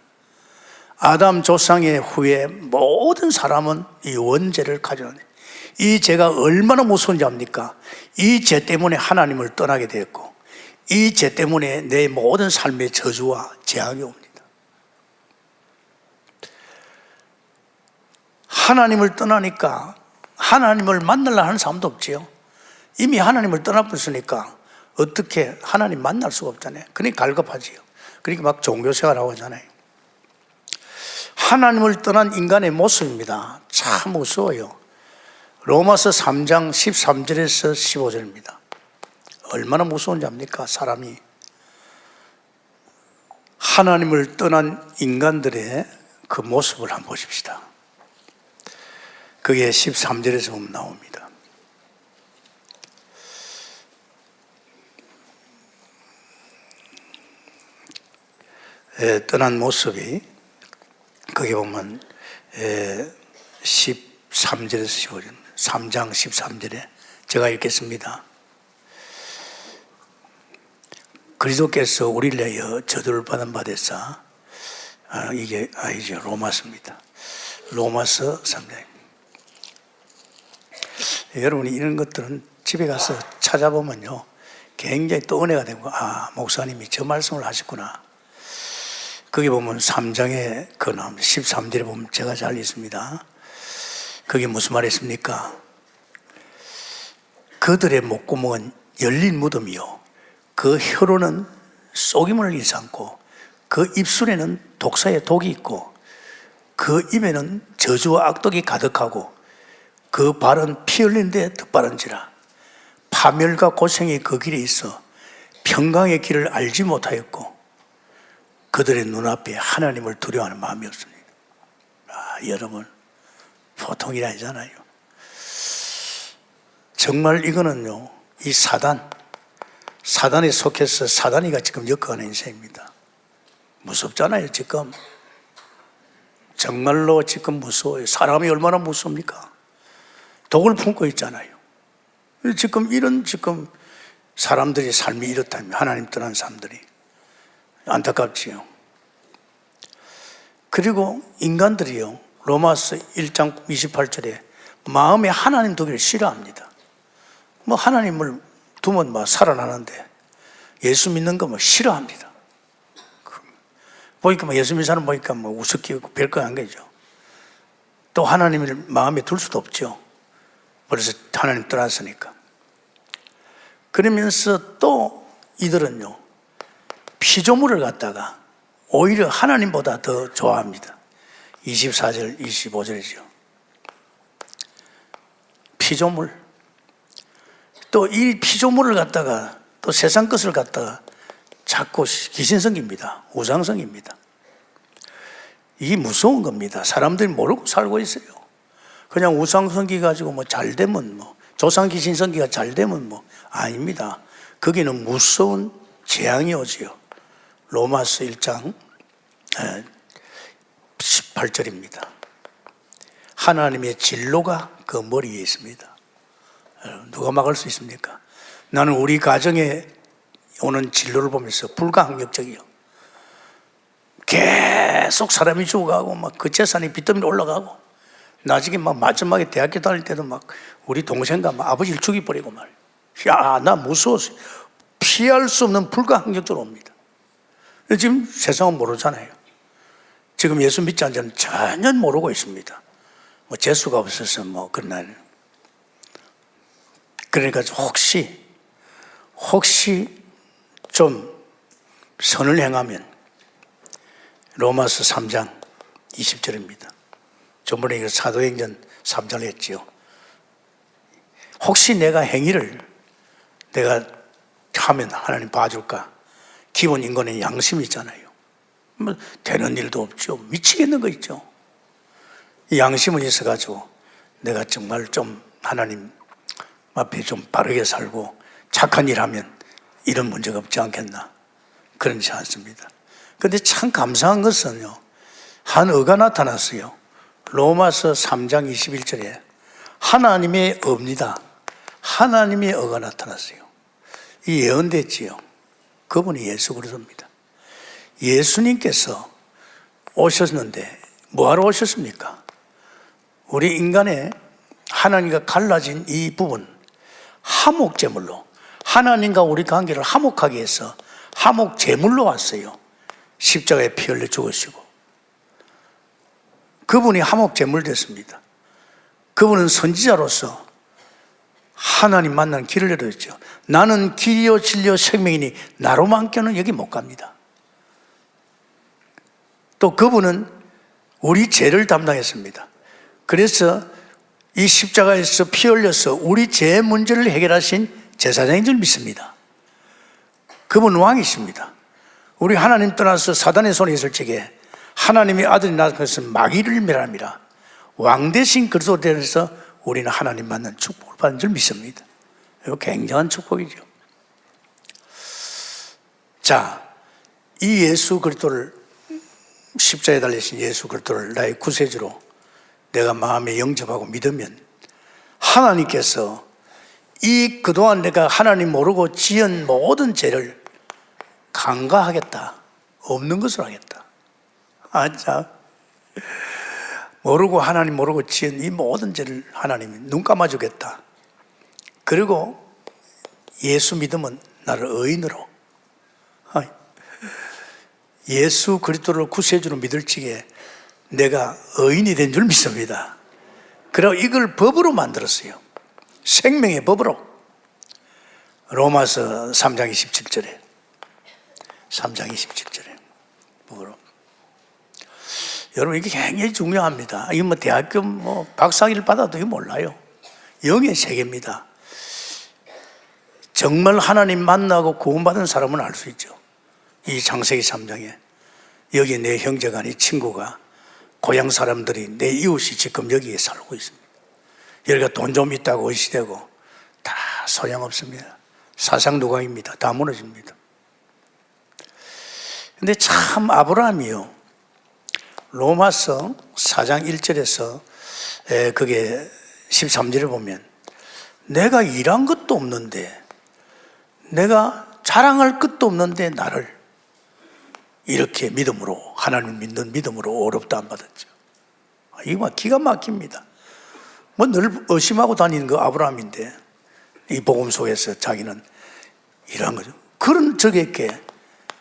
S2: 아담 조상의 후에 모든 사람은 이 원죄를 가져왔는데, 이 죄가 얼마나 무서운지 압니까? 이 죄 때문에 하나님을 떠나게 되었고, 이 죄 때문에 내 모든 삶의 저주와 재앙이 옵니다. 하나님을 떠나니까 하나님을 만나려 하는 사람도 없지요. 이미 하나님을 떠나버렸으니까 어떻게 하나님 만날 수가 없잖아요. 그러니까 갈급하지요. 그러니까 막 종교생활하고 하잖아요. 하나님을 떠난 인간의 모습입니다. 참 무서워요. 로마서 3장 13절에서 15절입니다. 얼마나 무서운지 압니까? 사람이 하나님을 떠난 인간들의 그 모습을 한번 보십시다. 그게 13절에서 보면 나옵니다. 떠난 모습이 거기 보면 13절에서 15절, 3장 13절에 제가 읽겠습니다. 그리스도께서 우리를 위하여 저주를 받은 바 되사, 이게 아니죠, 로마서입니다. 로마서 3장. 여러분이 이런 것들은 집에 가서 찾아보면요, 굉장히 또 은혜가 되고, 목사님이 저 말씀을 하셨구나. 거기 보면 3장에 그 나옵니다. 13절에 보면 제가 잘 읽습니다. 그게 무슨 말이 있습니까? 그들의 목구멍은 열린 무덤이요, 그 혀로는 속임을 일삼고, 그 입술에는 독사의 독이 있고, 그 입에는 저주와 악독이 가득하고, 그 발은 피 흘린 데 덧바른지라. 파멸과 고생이 그 길에 있어 평강의 길을 알지 못하였고, 그들의 눈앞에 하나님을 두려워하는 마음이 없습니다. 여러분, 보통 일 아니잖아요. 정말 이거는요, 이 사단에 속해서 사단이가 지금 엮어가는 인생입니다. 무섭잖아요, 지금. 정말로 지금 무서워요. 사람이 얼마나 무섭습니까? 독을 품고 있잖아요. 지금 사람들이 삶이 이렇다면, 하나님 떠난 사람들이 안타깝지요. 그리고 인간들이요, 로마서 1장 28절에 마음에 하나님 두기를 싫어합니다. 하나님을 두면 살아나는데 예수 믿는 거 싫어합니다. 보니까 예수 믿는 사람 보니까 우습게 별거 안 거죠. 또 하나님을 마음에 둘 수도 없죠. 그래서 하나님 떠났으니까. 그러면서 또 이들은요, 피조물을 갖다가 오히려 하나님보다 더 좋아합니다. 24절, 25절이죠. 피조물. 또 이 피조물을 갖다가 또 세상 것을 갖다가 자꾸 귀신성깁니다. 우상성깁니다. 이게 무서운 겁니다. 사람들이 모르고 살고 있어요. 그냥 우상성기 가지고 잘 되면 조상 귀신성기가 잘 되면 아닙니다. 거기는 무서운 재앙이 오지요. 로마서 1장 18절입니다. 하나님의 진로가 그 머리에 있습니다. 누가 막을 수 있습니까? 나는 우리 가정에 오는 진로를 보면서 불가항력적이요. 계속 사람이 죽어가고 그 재산이 빚더미로 올라가고, 나중에 마지막에 대학교 다닐 때도 우리 동생과 아버지를 죽여버리고 나 무서워서 피할 수 없는 불가항력적으로 옵니다. 지금 세상은 모르잖아요. 지금 예수 믿지 않는 자는 전혀 모르고 있습니다. 재수가 없어서 그런 날. 그러니까 혹시 좀 선을 행하면 로마서 3장 20절입니다. 저번에 사도행전 3장을 했지요. 혹시 내가 행위를 내가 하면 하나님 봐줄까? 기본 인간의 양심이 있잖아요. 되는 일도 없죠. 미치겠는 거 있죠. 이 양심은 있어가지고 내가 정말 좀 하나님 앞에 좀 바르게 살고 착한 일 하면 이런 문제가 없지 않겠나, 그렇지 않습니다. 그런데 참 감사한 것은요, 한 어가 나타났어요. 로마서 3장 21절에 하나님의 어입니다. 하나님의 어가 나타났어요. 이 예언됐지요. 그분이 예수 그리스도입니다. 예수님께서 오셨는데 뭐하러 오셨습니까? 우리 인간의 하나님과 갈라진 이 부분, 화목제물로, 하나님과 우리 관계를 화목하게 해서 화목제물로 왔어요. 십자가에 피 흘려 죽으시고, 그분이 화목제물 됐습니다. 그분은 선지자로서 하나님 만나는 길을 내려줬죠. 나는 길이요 진리요 생명이니 나로만께는 여기 못 갑니다. 또 그분은 우리 죄를 담당했습니다. 그래서 이 십자가에서 피 흘려서 우리 죄 문제를 해결하신 제사장인 줄 믿습니다. 그분 왕이십니다. 우리 하나님 떠나서 사단의 손에 있을 적에 하나님의 아들이 나타난 것은 마귀를 멸함이라. 왕 대신 그리스도 되어서 우리는 하나님 만난 축복을 받은 줄 믿습니다. 이거 굉장한 축복이죠. 자, 이 예수 그리스도를, 십자가에 달리신 예수 그리스도를 나의 구세주로 내가 마음에 영접하고 믿으면 하나님께서 이 그동안 내가 하나님 모르고 지은 모든 죄를 간과하겠다, 없는 것으로 하겠다. 참, 모르고 하나님 모르고 지은 이 모든 죄를 하나님이 눈 감아주겠다. 그리고 예수 믿으면 나를 의인으로, 예수 그리스도를 구세주로 믿을 적에 내가 의인이 된 줄 믿습니다. 그리고 이걸 법으로 만들었어요. 생명의 법으로. 로마서 3장 27절에 법으로. 여러분, 이게 굉장히 중요합니다. 이거 뭐 대학교 박사학위를 받아도 이거 몰라요. 영의 세계입니다. 정말 하나님 만나고 구원받은 사람은 알 수 있죠. 이 창세기 3장에 여기 내 형제가, 내 친구가, 고향 사람들이, 내 이웃이 지금 여기에 살고 있습니다. 여기가 돈 좀 있다고 의시되고 다 소용없습니다. 사상누각입니다. 다 무너집니다. 근데 참 아브라함이요, 로마서 4장 1절에서 그게 13절에 보면 내가 일한 것도 없는데, 내가 자랑할 것도 없는데 나를 이렇게 믿음으로, 하나님 믿는 믿음으로 어렵다 안 받았죠. 이거 막 기가 막힙니다. 뭐 늘 의심하고 다니는 거 아브라함인데 이 복음 속에서 자기는 이런 거죠. 그런 적에게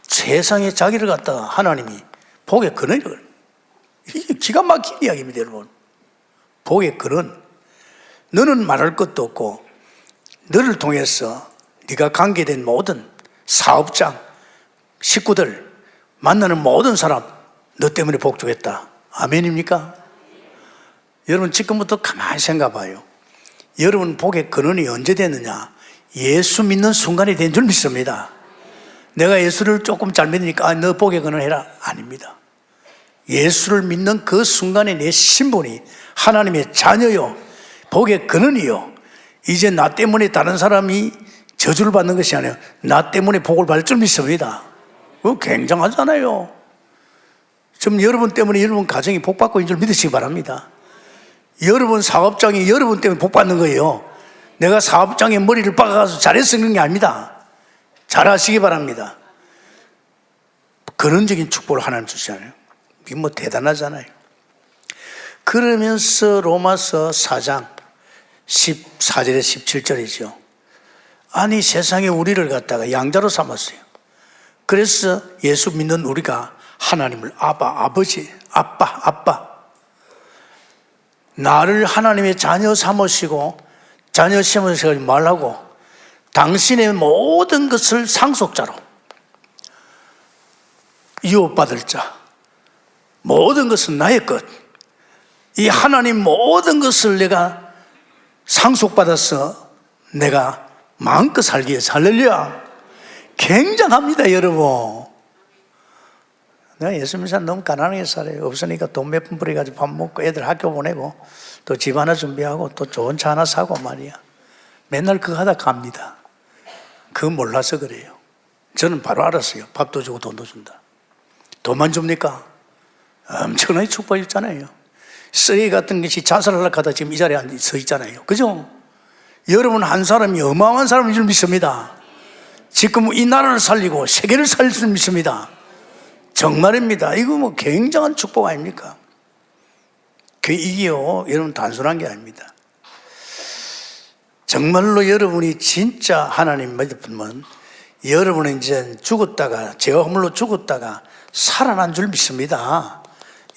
S2: 세상에 자기를 갖다가 하나님이 복의 근원이라고. 이게 기가 막힌 이야기입니다, 여러분. 복의 근원. 너는 말할 것도 없고 너를 통해서 네가 관계된 모든 사업장, 식구들, 만나는 모든 사람 너 때문에 복 주겠다. 아멘입니까? 여러분, 지금부터 가만히 생각해 봐요. 여러분 복의 근원이 언제 됐느냐? 예수 믿는 순간이 된 줄 믿습니다. 내가 예수를 조금 잘 믿으니까 너 복의 근원 해라. 아닙니다. 예수를 믿는 그 순간에 내 신분이 하나님의 자녀요, 복의 근원이요, 이제 나 때문에 다른 사람이 저주를 받는 것이 아니라 나 때문에 복을 받을 줄 믿습니다. 그거 굉장하잖아요. 좀 여러분 때문에 여러분 가정이 복 받고 있는 줄 믿으시기 바랍니다. 여러분 사업장이 여러분 때문에 복 받는 거예요. 내가 사업장에 머리를 박아서 잘해서 그런 게 아닙니다. 잘하시기 바랍니다. 근원적인 축복을 하나님 주시잖아요. 이게 뭐 대단하잖아요. 그러면서 로마서 4장 14절에 17절이죠. 아니, 세상에 우리를 갖다가 양자로 삼았어요. 그래서 예수 믿는 우리가 하나님을 아바, 아버지, 아빠, 나를 하나님의 자녀 삼으시고 자녀 삼으시고 말하고 당신의 모든 것을 상속자로, 이웃받을 자, 모든 것은 나의 것, 이 하나님 모든 것을 내가 상속받아서 내가 마음껏 살기 위해서, 할렐루야, 굉장합니다, 여러분. 내가 예수 믿는 사람 너무 가난하게 살아요. 없으니까 돈 몇 푼 벌어가지고 밥 먹고 애들 학교 보내고 또 집 하나 준비하고 또 좋은 차 하나 사고 말이야. 맨날 그거 하다 갑니다. 그거 몰라서 그래요. 저는 바로 알았어요. 밥도 주고 돈도 준다. 돈만 줍니까? 엄청나게 축복했잖아요. 쓰레기 같은 것이 자살하려고 하다 지금 이 자리에 서 있잖아요. 그죠? 여러분 한 사람이 어마어마한 사람인 줄 믿습니다. 지금 이 나라를 살리고 세계를 살릴 줄 믿습니다. 정말입니다. 이거 뭐 굉장한 축복 아닙니까? 이게요, 여러분 단순한 게 아닙니다. 정말로 여러분이 진짜 하나님 믿으면 여러분은 이제 죽었다가, 죄와 허물로 죽었다가 살아난 줄 믿습니다.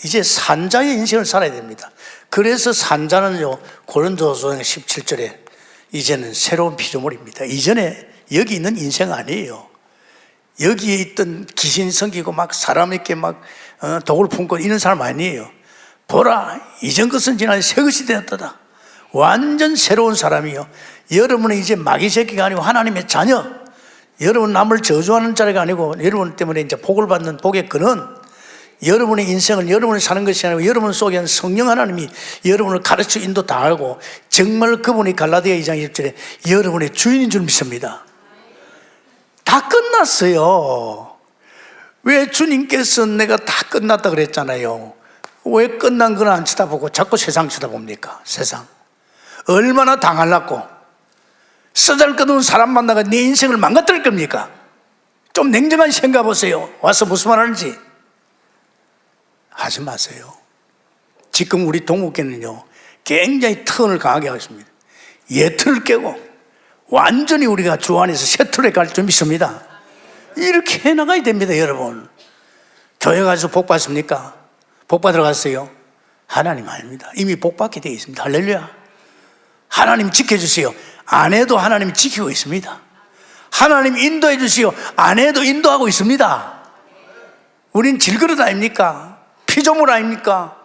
S2: 이제 산자의 인생을 살아야 됩니다. 그래서 산자는요, 고린도서 17절에 이제는 새로운 피조물입니다. 이전에 여기 있는 인생 아니에요. 여기에 있던 귀신 섬기고 막 사람에게 막 독을 품고 이런 사람 아니에요. 보라, 이전 것은 지나 새 것이 되었다. 완전 새로운 사람이요. 여러분은 이제 마귀 새끼가 아니고 하나님의 자녀. 여러분 남을 저주하는 자리가 아니고 여러분 때문에 이제 복을 받는 복의 근원. 여러분의 인생을 여러분이 사는 것이 아니고 여러분 속에 있는 성령 하나님이 여러분을 가르쳐 인도 다 하고 정말 그분이 갈라디아 2장 20절에 여러분의 주인인 줄 믿습니다. 다 끝났어요. 왜 주님께서 내가 다 끝났다 그랬잖아요. 왜 끝난 건 안 쳐다보고 자꾸 세상 쳐다봅니까? 세상 얼마나 당하려고 쓰잘것없는 사람 만나가 내 인생을 망가뜨릴 겁니까? 좀 냉정한 생각 보세요. 와서 무슨 말 하는지 하지 마세요. 지금 우리 동국교는요 굉장히 턴을 강하게 하고 있습니다. 예틀을 깨고 완전히 우리가 주 안에서 새 틀에 갈 줄 믿습니다. 이렇게 해나가야 됩니다. 여러분 교회 가서 복 받습니까? 복 받으러 갔어요? 하나님 아닙니다. 이미 복 받게 되어 있습니다. 할렐루야. 하나님 지켜주세요. 안 해도 하나님 지키고 있습니다. 하나님 인도해 주시오. 안 해도 인도하고 있습니다. 우린 질그릇 아닙니까? 피조물 아닙니까?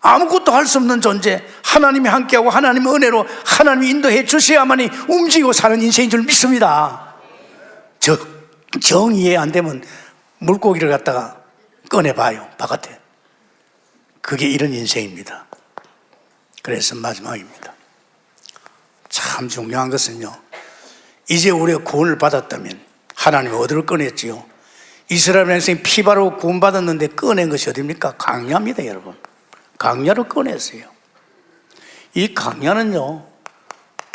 S2: 아무것도 할 수 없는 존재. 하나님이 함께하고 하나님의 은혜로 하나님이 인도해 주셔야만이 움직이고 사는 인생인 줄 믿습니다. 정이해 안 되면 물고기를 갖다가 꺼내봐요, 바깥에. 그게 이런 인생입니다. 그래서 마지막입니다. 참 중요한 것은요, 이제 우리가 구원을 받았다면 하나님이 어디를 꺼냈지요? 이스라엘 백성이 피 바르고 구원받았는데 꺼낸 것이 어디입니까? 강야입니다. 여러분, 강야로 꺼냈어요. 이 강야는요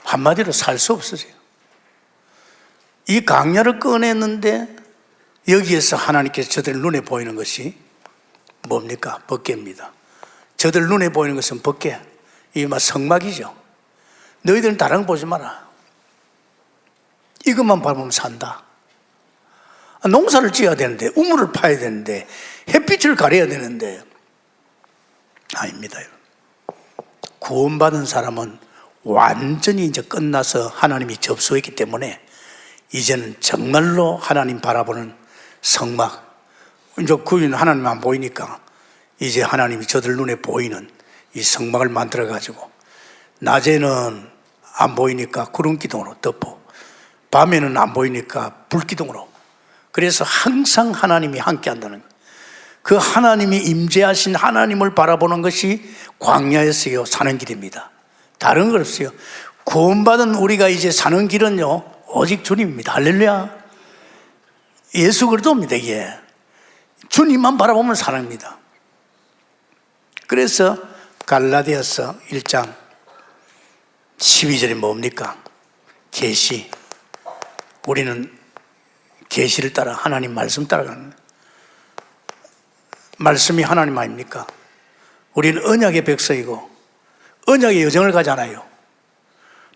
S2: 한마디로 살 수 없으세요. 이 강야를 꺼냈는데 여기에서 하나님께서 저들 눈에 보이는 것이 뭡니까? 법궤입니다. 저들 눈에 보이는 것은 법궤, 이게 막 성막이죠. 너희들은 다른 거 보지 마라. 이것만 밟으면 산다. 농사를 지어야 되는데, 우물을 파야 되는데, 햇빛을 가려야 되는데, 아닙니다. 구원받은 사람은 완전히 이제 끝나서 하나님이 접수했기 때문에 이제는 정말로 하나님 바라보는 성막, 이제 구유는 하나님 안 보이니까 이제 하나님이 저들 눈에 보이는 이 성막을 만들어 가지고 낮에는 안 보이니까 구름 기둥으로 덮어, 밤에는 안 보이니까 불 기둥으로. 그래서 항상 하나님이 함께 한다는 거예요. 그 하나님이 임재하신 하나님을 바라보는 것이 광야에서요 사는 길입니다. 다른 거 없어요. 구원받은 우리가 이제 사는 길은요 오직 주님입니다. 할렐루야. 예수 그리스도입니다. 이게 주님만 바라보면 사랑입니다. 그래서 갈라디아서 1장 12절이 뭡니까? 계시. 우리는 계시를 따라 하나님 말씀 따라가는 거예요. 말씀이 하나님 아닙니까? 우리는 언약의 백성이고 언약의 여정을 가잖아요.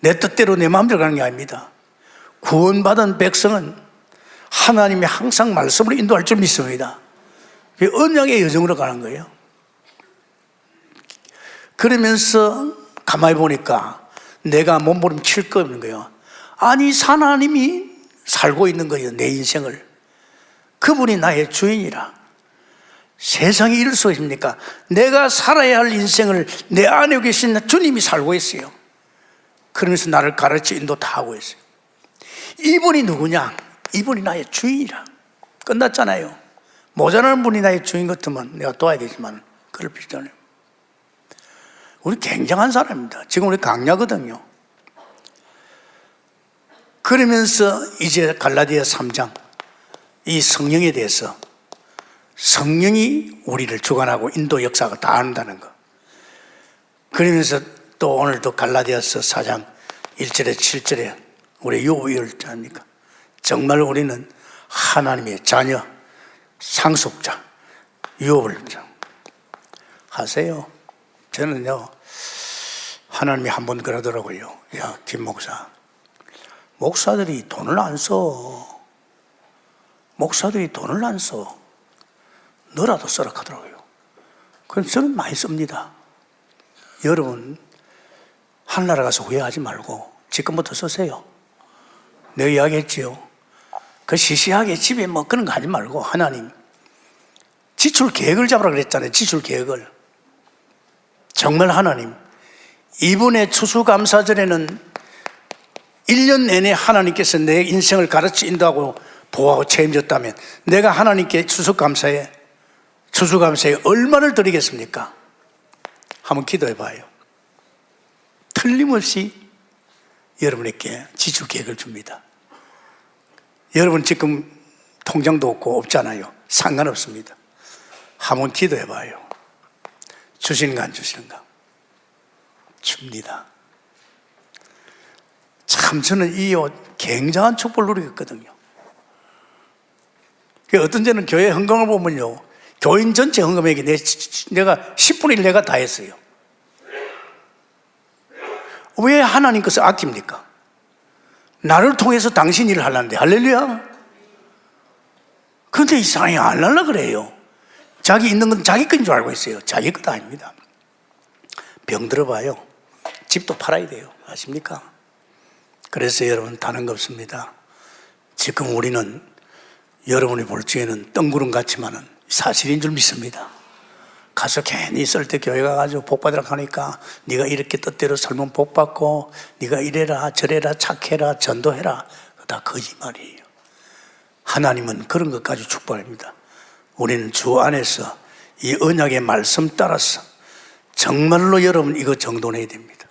S2: 내 뜻대로 내 마음대로 가는 게 아닙니다. 구원받은 백성은 하나님이 항상 말씀으로 인도할 줄 믿습니다. 언약의 여정으로 가는 거예요. 그러면서 가만히 보니까 내가 몸부림칠 거 없는 거예요. 아니 하나님이 살고 있는 거예요. 내 인생을. 그분이 나의 주인이라. 세상에 이럴 수 있습니까? 내가 살아야 할 인생을 내 안에 계신 주님이 살고 있어요. 그러면서 나를 가르쳐 인도 다 하고 있어요. 이분이 누구냐? 이분이 나의 주인이라. 끝났잖아요. 모자라는 분이 나의 주인 같으면 내가 도와야 되지만 그럴 필요 없잖아요. 우리 굉장한 사람입니다. 지금 우리 강야거든요. 그러면서 이제 갈라디아 3장 이 성령에 대해서, 성령이 우리를 주관하고 인도 역사가 다 한다는 거. 그러면서 또 오늘도 갈라디아서 4장 1절에 7절에 우리 유업이 열자입니까? 정말 우리는 하나님의 자녀, 상속자, 유업을 하세요. 저는요, 하나님이 한 번 그러더라고요. 야, 김 목사, 목사들이 돈을 안 써. 목사들이 돈을 안 써. 너라도 써라 하더라고요. 그럼 저는 많이 씁니다. 여러분, 하늘나라 가서 후회하지 말고 지금부터 쓰세요. 내가 이야기했지요. 그 시시하게 집에 뭐 그런 거 하지 말고 하나님 지출 계획을 잡으라 그랬잖아요. 지출 계획을. 정말 하나님, 이번에 추수감사절에는 1년 내내 하나님께서 내 인생을 가르치 인도하고 보호하고 책임졌다면 내가 하나님께 추수감사에 얼마를 드리겠습니까? 한번 기도해 봐요. 틀림없이 여러분에게 지출 계획을 줍니다. 여러분 지금 통장도 없고 없잖아요. 상관없습니다. 한번 기도해 봐요. 주시는가 안 주시는가? 줍니다. 참 저는 이 굉장한 축복을 누리겠거든요. 어떤 데는 교회 헌금을 보면요, 교인 전체 헌금액이 내가 10분의 1 내가 다 했어요. 왜 하나님 것을 아낍니까? 나를 통해서 당신 일을 하려는데. 할렐루야. 그런데 이 사람이 안 하려고 그래요. 자기 있는 건 자기 것인 줄 알고 있어요. 자기 것 아닙니다. 병 들어봐요. 집도 팔아야 돼요. 아십니까? 그래서 여러분, 다른 거 없습니다. 지금 우리는 여러분이 볼 적에는 뜬구름 같지만은 사실인 줄 믿습니다. 가서 괜히 쓸 때 교회 가가지고 복 받으라 하니까 네가 이렇게 뜻대로 살면 복 받고 네가 이래라 저래라 착해라 전도해라, 다 거짓말이에요. 하나님은 그런 것까지 축복합니다. 우리는 주 안에서 이 언약의 말씀 따라서 정말로 여러분 이거 정돈해야 됩니다.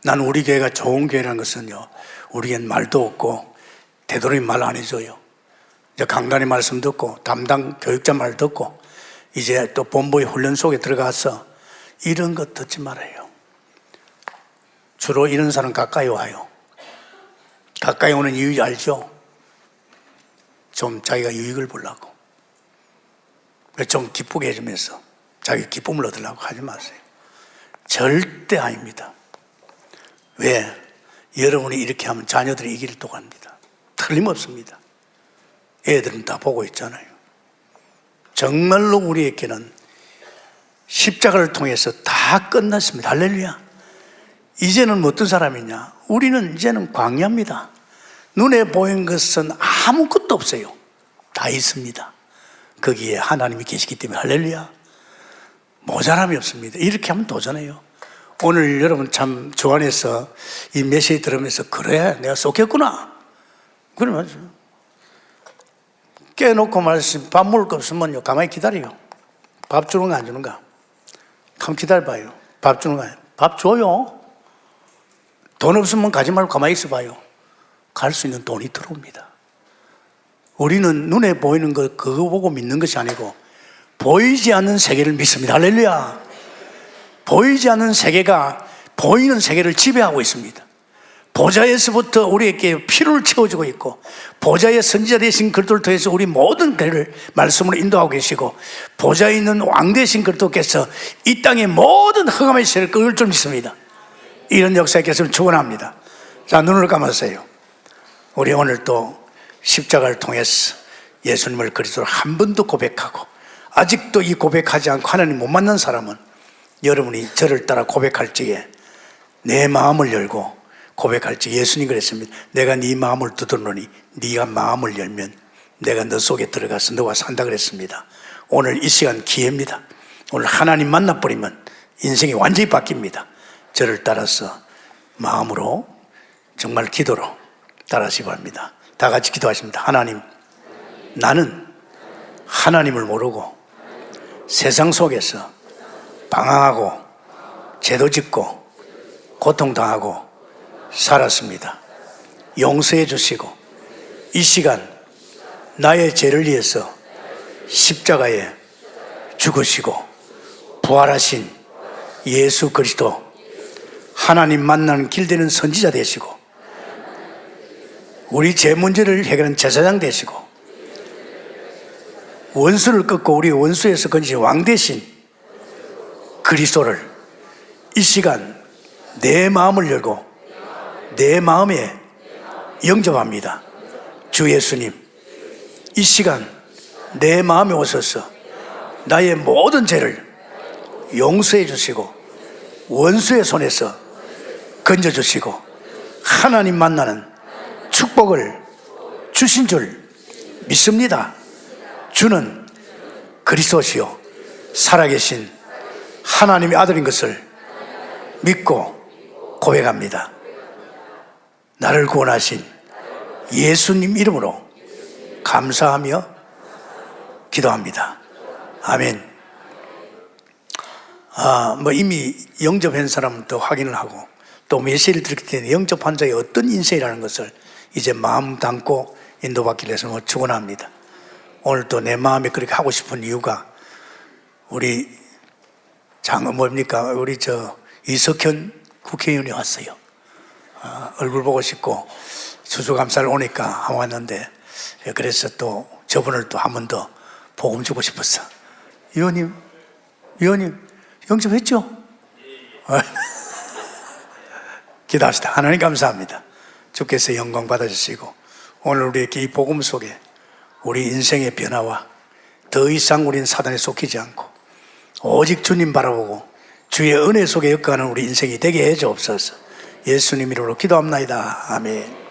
S2: 나는 우리 교회가 좋은 교회라는 것은요, 우리엔 말도 없고 되도록이면 말 안 해줘요. 이제 강단의 말씀 듣고 담당 교육자 말 듣고 이제 또 본부의 훈련 속에 들어가서 이런 것 듣지 말아요. 주로 이런 사람 가까이 와요. 가까이 오는 이유 알죠? 좀 자기가 유익을 보려고, 좀 기쁘게 해주면서 자기 기쁨을 얻으려고 하지 마세요. 절대 아닙니다. 왜? 여러분이 이렇게 하면 자녀들이 이 길을 또 갑니다. 틀림없습니다. 애들은 다 보고 있잖아요. 정말로 우리에게는 십자가를 통해서 다 끝났습니다. 할렐루야. 이제는 어떤 사람이냐? 우리는 이제는 광야입니다. 눈에 보이는 것은 아무것도 없어요. 다 있습니다. 거기에 하나님이 계시기 때문에. 할렐루야. 모자람이 없습니다. 이렇게 하면 도전해요. 오늘 여러분 참 주 안에서 이 메시지 들으면서 그래 내가 쏟겠구나 그러면 깨놓고 말씀, 밥 먹을 거 없으면요 가만히 기다려요. 밥 주는가 안 주는가 한번 기다려봐요. 밥 주는가? 밥 줘요. 돈 없으면 가지 말고 가만히 있어봐요. 갈 수 있는 돈이 들어옵니다. 우리는 눈에 보이는 거 그거 보고 믿는 것이 아니고 보이지 않는 세계를 믿습니다. 할렐루야. 보이지 않는 세계가 보이는 세계를 지배하고 있습니다. 보좌에서부터 우리에게 피로를 채워주고 있고, 보좌의 선지자 되신 그리스도를 통해서 우리 모든 것을 말씀으로 인도하고 계시고, 보좌에 있는 왕 되신 그리스도께서 이 땅의 모든 흑암의 세를 끌 줄 믿습니다. 이런 역사에 계시면 축원합니다. 자, 눈을 감으세요. 우리 오늘 또 십자가를 통해서 예수님을 그리스도로 한 번 더 고백하고, 아직도 이 고백하지 않고 하나님 못 만난 사람은 여러분이 저를 따라 고백할 적에 내 마음을 열고 고백할 적에 예수님 그랬습니다. 내가 네 마음을 두드러니 네가 마음을 열면 내가 너 속에 들어가서 너와 산다 그랬습니다. 오늘 이 시간 기회입니다. 오늘 하나님 만나버리면 인생이 완전히 바뀝니다. 저를 따라서 마음으로 정말 기도로 따라하시기 바랍니다. 다 같이 기도하십니다. 하나님, 나는 하나님을 모르고 세상 속에서 방황하고 죄도짓고 고통당하고 살았습니다. 용서해 주시고 이 시간 나의 죄를 위해서 십자가에 죽으시고 부활하신 예수 그리스도, 하나님 만나는 길 되는 선지자 되시고 우리 죄 문제를 해결하는 제사장 되시고 원수를 꺾고 우리 원수에서 건지신 왕 되신 그리스도를 이 시간 내 마음을 열고 내 마음에 영접합니다. 주 예수님, 이 시간 내 마음에 오셔서 나의 모든 죄를 용서해 주시고 원수의 손에서 건져주시고 하나님 만나는 축복을 주신 줄 믿습니다. 주는 그리스도시요 살아계신 하나님의 아들인 것을 믿고 고백합니다. 나를 구원하신 예수님 이름으로 감사하며 기도합니다. 아멘. 이미 영접한 사람은 또 확인을 하고 또 메시지를 들을 때 영접한 자의 어떤 인생이라는 것을 이제 마음 담고 인도받기 위해서 축원합니다. 오늘 또 내 마음에 그렇게 하고 싶은 이유가 우리 우리 이석현 국회의원이 왔어요. 얼굴 보고 싶고 추수감사를 오니까 한번 왔는데 그래서 또 저분을 또 한 번 더 복음 주고 싶었어. 의원님 영접했죠? 기도합시다. 하나님 감사합니다. 주께서 영광 받아주시고 오늘 우리에게 이 복음 속에 우리 인생의 변화와 더 이상 우리는 사단에 속히지 않고 오직 주님 바라보고 주의 은혜 속에 엮어가는 우리 인생이 되게 해 주옵소서. 예수님 이름으로 기도합나이다. 아멘.